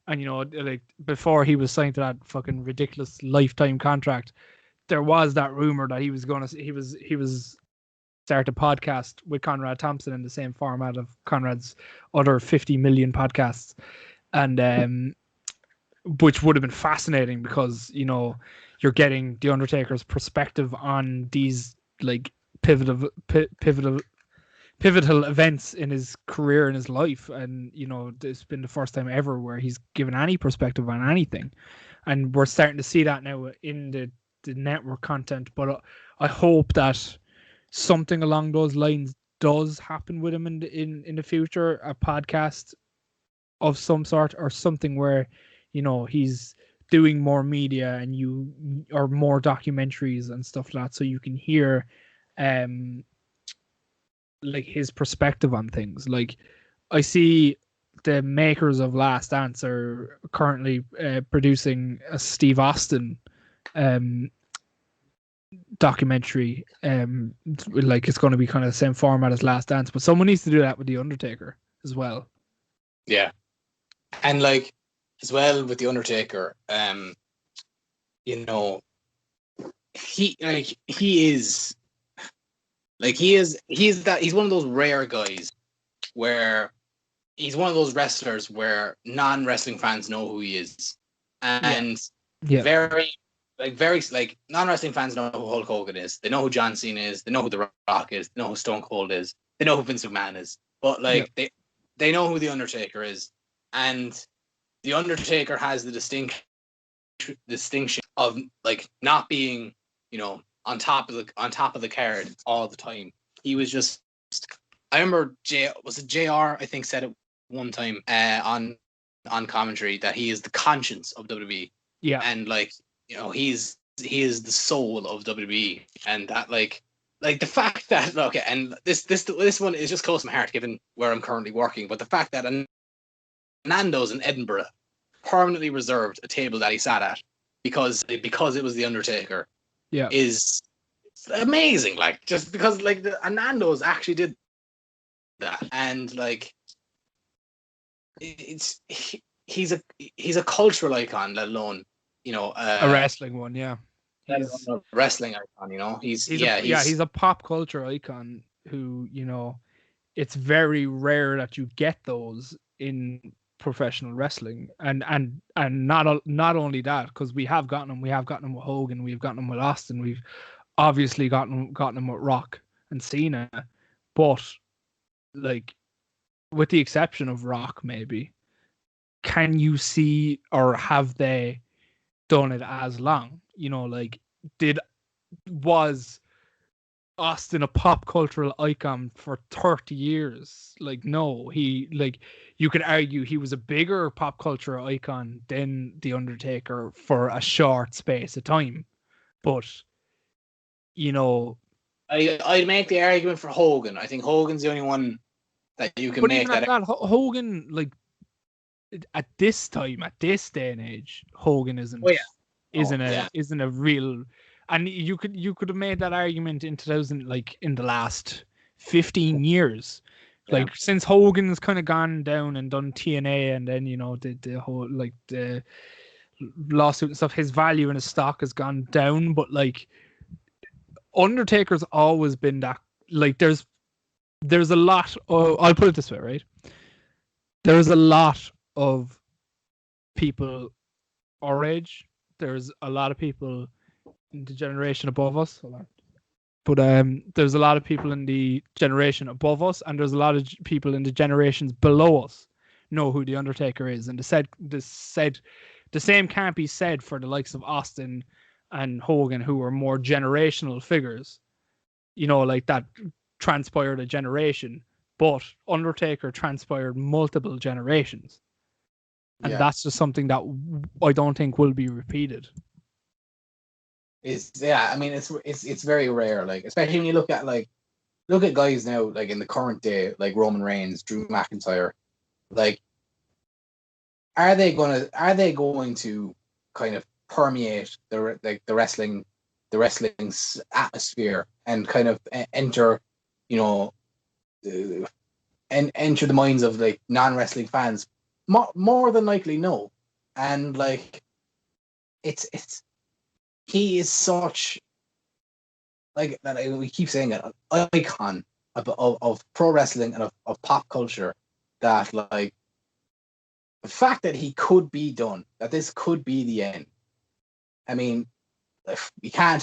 And, like before he was signed to that fucking ridiculous lifetime contract, there was that rumor that he was start a podcast with Conrad Thompson in the same format of Conrad's other 50 million podcasts, and which would have been fascinating because you're getting the Undertaker's perspective on these like pivotal events in his career and his life, and it's been the first time ever where he's given any perspective on anything, and we're starting to see that now in the network content. But I hope that something along those lines does happen with him in the future, a podcast of some sort or something where he's doing more media and or more documentaries and stuff like that, so you can hear like his perspective on things. Like I see the makers of Last Dance are currently producing a Steve Austin documentary, like it's going to be kind of the same format as Last Dance, but someone needs to do that with the Undertaker as well. Yeah, and like as well with the Undertaker, he's one of those rare guys where he's one of those wrestlers where non-wrestling fans know who he is, and very non-wrestling fans know who Hulk Hogan is. They know who John Cena is. They know who The Rock is. They know who Stone Cold is. They know who Vince McMahon is. But they know who the Undertaker is, and the Undertaker has the distinction of like not being, on top of the card all the time. He was just. I remember was it JR? I think said it one time on commentary that he is the conscience of WWE. Yeah, and like. He is the soul of WWE, and that like the fact that and this one is just close to my heart given where I'm currently working, but the fact that Nando's in Edinburgh permanently reserved a table that he sat at because it was the Undertaker, is amazing. Like just because like Nando's actually did that, and like he's a cultural icon, let alone. A wrestling one, yeah. He's a wrestling icon, he's a pop culture icon who, it's very rare that you get those in professional wrestling, and not only that, because we have gotten them with Hogan, we've gotten them with Austin, we've obviously gotten them with Rock and Cena, but like with the exception of Rock, maybe, can you see, or have they done it as long? Like was Austin a pop cultural icon for 30 years? Like no, you could argue he was a bigger pop culture icon than the Undertaker for a short space of time, but I'd make the argument for Hogan. I think Hogan's the only one that you can make that Hogan, like, at this time, at this day and age, Hogan Oh yeah. isn't Oh yeah. a real. And you could have made that argument in 2000, like in the last 15 years, Yeah. like since Hogan's kind of gone down and done TNA, and then the whole like the lawsuit and stuff, his value in his stock has gone down. But like Undertaker's always been that. Like there's a lot. I'll put it this way, right? There's a lot of people our age. There's a lot of people in the generation above us. Hold on. But there's a lot of people in the generation above us, and there's a lot of people in the generations below us know who the Undertaker is. And the same can't be said for the likes of Austin and Hogan, who are more generational figures. Like that transpired a generation, but Undertaker transpired multiple generations. And Yeah. that's just something that I don't think will be repeated. I mean, it's very rare. Like, especially when you look at guys now, like in the current day, like Roman Reigns, Drew McIntyre. Like, are they going to kind of permeate the wrestling atmosphere and kind of enter, and enter the minds of like non-wrestling fans? More than likely, no. And like, it's he is such, like that. We keep saying it, an icon of pro wrestling and of pop culture. That like the fact that he could be done, that this could be the end. I mean, we can't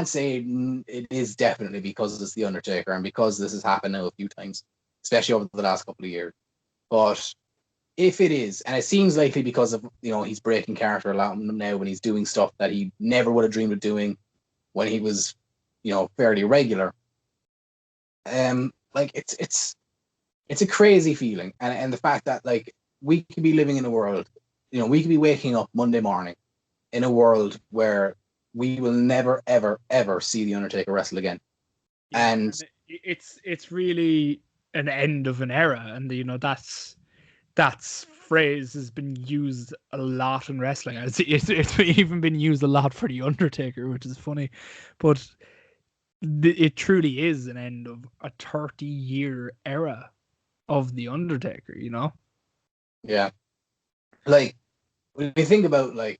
say it is definitely because it's the Undertaker and because this has happened now a few times, especially over the last couple of years. But if it is, and it seems likely because of he's breaking character a lot now when he's doing stuff that he never would have dreamed of doing when he was fairly regular. Like it's a crazy feeling, and the fact that like we could be living in a world, we could be waking up Monday morning in a world where we will never ever ever see the Undertaker wrestle again. Yeah, And it's really an end of an era, and that phrase has been used a lot in wrestling. It's even been used a lot for the Undertaker, which is funny, but it truly is an end of a 30-year era of the Undertaker. yeah, like when you think about like,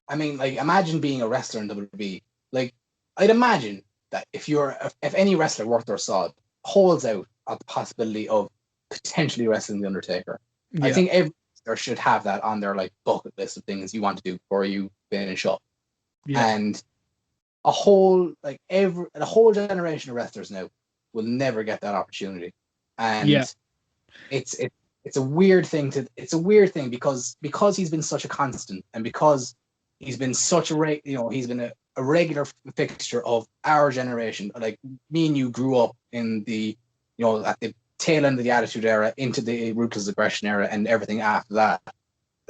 I mean, like imagine being a wrestler in WWE. Like I'd imagine that if any wrestler worth their salt holds out at the possibility of potentially wrestling the Undertaker, I think every wrestler should have that on their like bucket list of things you want to do before you finish up. Yeah. And a whole generation of wrestlers now will never get that opportunity. And it's a weird thing because he's been such a constant, and because he's been such he's been a regular fixture of our generation. Like me and you grew up in the at the tail end of the Attitude Era into the Ruthless Aggression era and everything after that.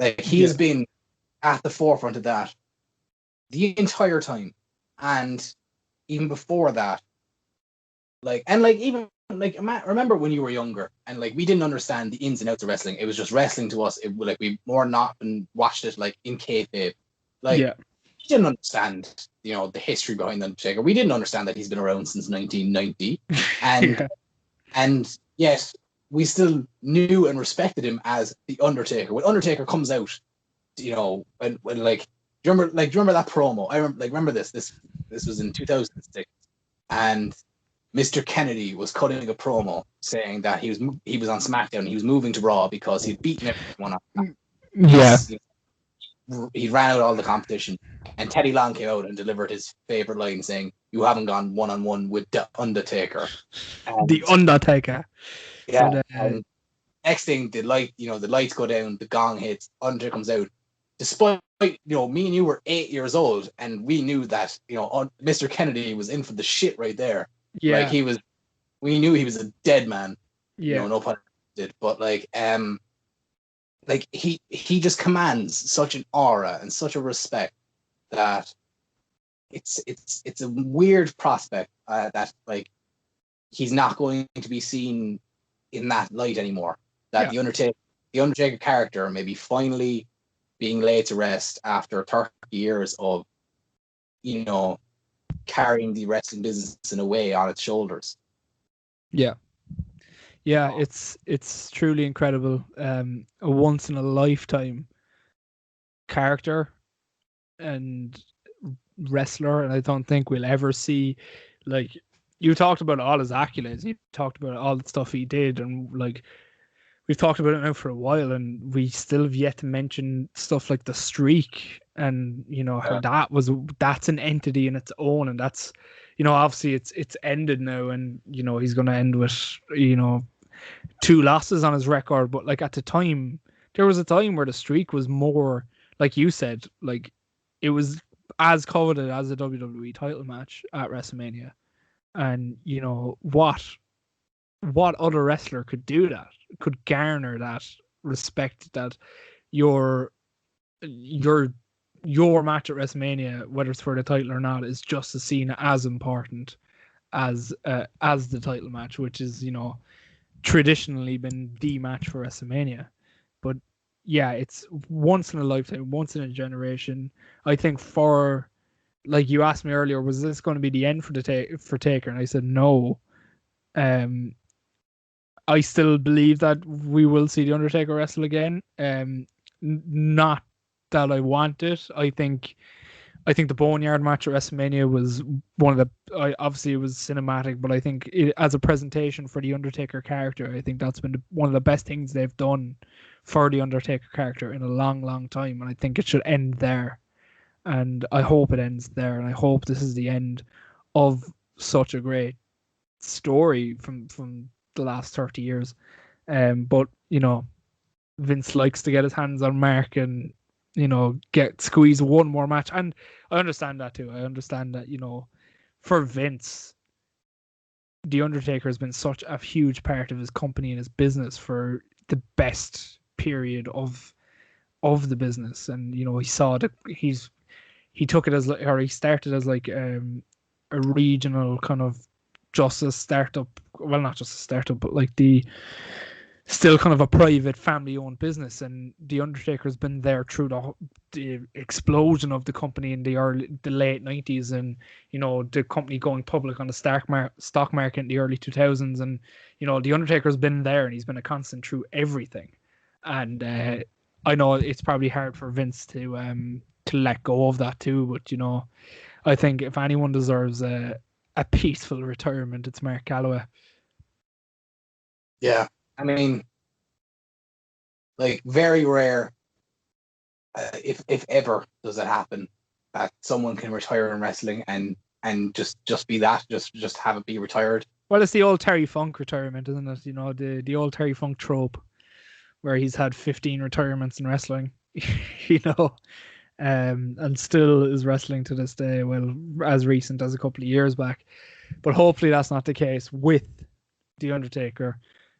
Like he has been at the forefront of that the entire time, and even before that, remember when you were younger and like we didn't understand the ins and outs of wrestling. It was just wrestling to us. It like we more not and watched it like in kayfabe. Like we didn't understand the history behind the Undertaker. We didn't understand that he's been around since 1990, and yet we still knew and respected him as the Undertaker. When Undertaker comes out, when like do you remember that promo? I remember this was in 2006, and Mr. Kennedy was cutting a promo saying that he was on SmackDown and he was moving to Raw because he'd beaten everyone on he ran out all the competition, and Teddy Long came out and delivered his favorite line saying, "You haven't gone one-on-one with the Undertaker." The Undertaker. Yeah. But, and next thing, the lights go down, the gong hits, Undertaker comes out. Despite me and you were 8 years old, and we knew that Mr. Kennedy was in for the shit right there. Yeah. Like we knew he was a dead man. Yeah. No pun intended. But like he just commands such an aura and such a respect that it's a weird prospect that like he's not going to be seen in that light anymore. That the the Undertaker character maybe finally being laid to rest after 30 years of, carrying the wrestling business in a way on its shoulders. Yeah. Yeah, it's truly incredible. A once in a lifetime character and wrestler, and I don't think we'll ever see, like, you talked about all his accolades, you talked about all the stuff he did, and like we've talked about it now for a while, and we still have yet to mention stuff like the streak, and how that's an entity in its own, and that's obviously it's ended now, and he's going to end with 2 losses on his record, but like at the time, there was a time where the streak was more, like you said, like it was as coveted as a WWE title match at WrestleMania. And what other wrestler could do that, could garner that respect, that your match at WrestleMania, whether it's for the title or not, is just as seen as important as the title match, which is traditionally been the match for WrestleMania. But yeah, it's once in a lifetime, once in a generation. I think, for, like you asked me earlier, was this going to be the end for for Taker? And I said no. I still believe that we will see the Undertaker wrestle again. Not that I want it. I think the Boneyard match at WrestleMania was one of the. Obviously, it was cinematic, but I think as a presentation for the Undertaker character, I think that's been one of the best things they've done for the Undertaker character in a long, long time. And I think it should end there. And I hope it ends there. And I hope this is the end of such a great story from the last 30 years. But Vince likes to get his hands on Mark and get squeeze one more match, and I understand that too. I understand that for Vince, the Undertaker has been such a huge part of his company and his business for the best period of the business, and he saw that he took it as, or he started as like a regional kind of just a startup, well, not just a startup, but like still kind of a private family-owned business, and the Undertaker's been there through the explosion of the company in the late 90s, and the company going public on the stock market in the early 2000s, and the Undertaker's been there, and he's been a constant through everything. And I know it's probably hard for Vince to let go of that too, but I think if anyone deserves a peaceful retirement, it's Mark Calloway. Yeah, I mean, like, very rare, if ever, does it happen that someone can retire in wrestling and just be that, just have it be retired. Well, it's the old Terry Funk retirement, isn't it? The old Terry Funk trope, where he's had 15 retirements in wrestling, and still is wrestling to this day. Well, as recent as a couple of years back, but hopefully that's not the case with the Undertaker.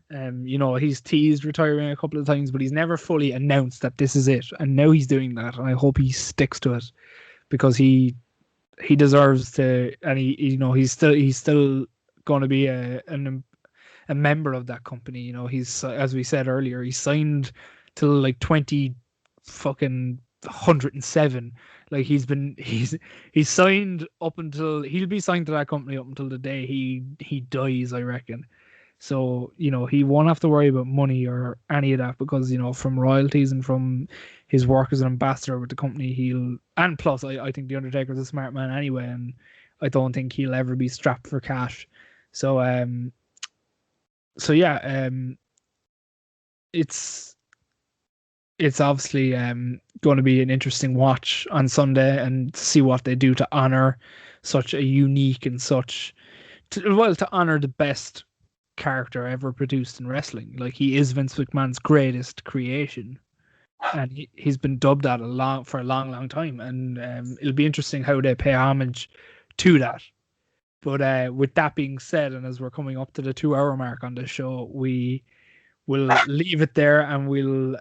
He's teased retiring a couple of times, but he's never fully announced that this is it. And now he's doing that, and I hope he sticks to it, because he deserves to. And he's still going to be a member of that company. He's, as we said earlier, he signed till like 107. Like, he's signed up until he'll be signed to that company up until the day he dies, I reckon. So, he won't have to worry about money or any of that, because, from royalties and from his work as an ambassador with the company, and plus, I think the Undertaker's a smart man anyway, and I don't think he'll ever be strapped for cash. So, yeah, it's obviously going to be an interesting watch on Sunday, and see what they do to honor such a unique and to honor the best character ever produced in wrestling. Like, he is Vince McMahon's greatest creation, and he's been dubbed that for a long time, and it'll be interesting how they pay homage to that. But with that being said, and as we're coming up to the 2-hour mark on the show, we will leave it there, and we'll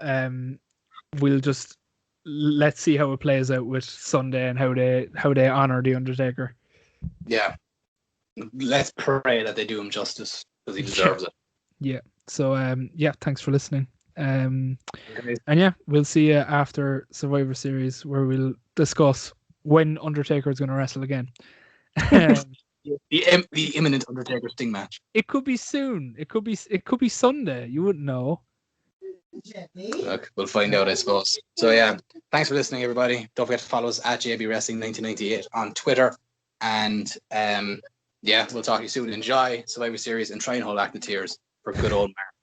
just let's see how it plays out with Sunday and how they honor the Undertaker. Yeah, let's pray that they do him justice, because he deserves it. Yeah. So yeah, thanks for listening. And yeah, we'll see you after Survivor Series, where we'll discuss when Undertaker is going to wrestle again. The imminent Undertaker Sting match. It could be soon. It could be Sunday. You wouldn't know. Look, we'll find out, I suppose. So yeah, thanks for listening, everybody. Don't forget to follow us at JB Wrestling 1998 on Twitter. And yeah, we'll talk to you soon. Enjoy Survivor Series and try and hold back the tears for good old Mark.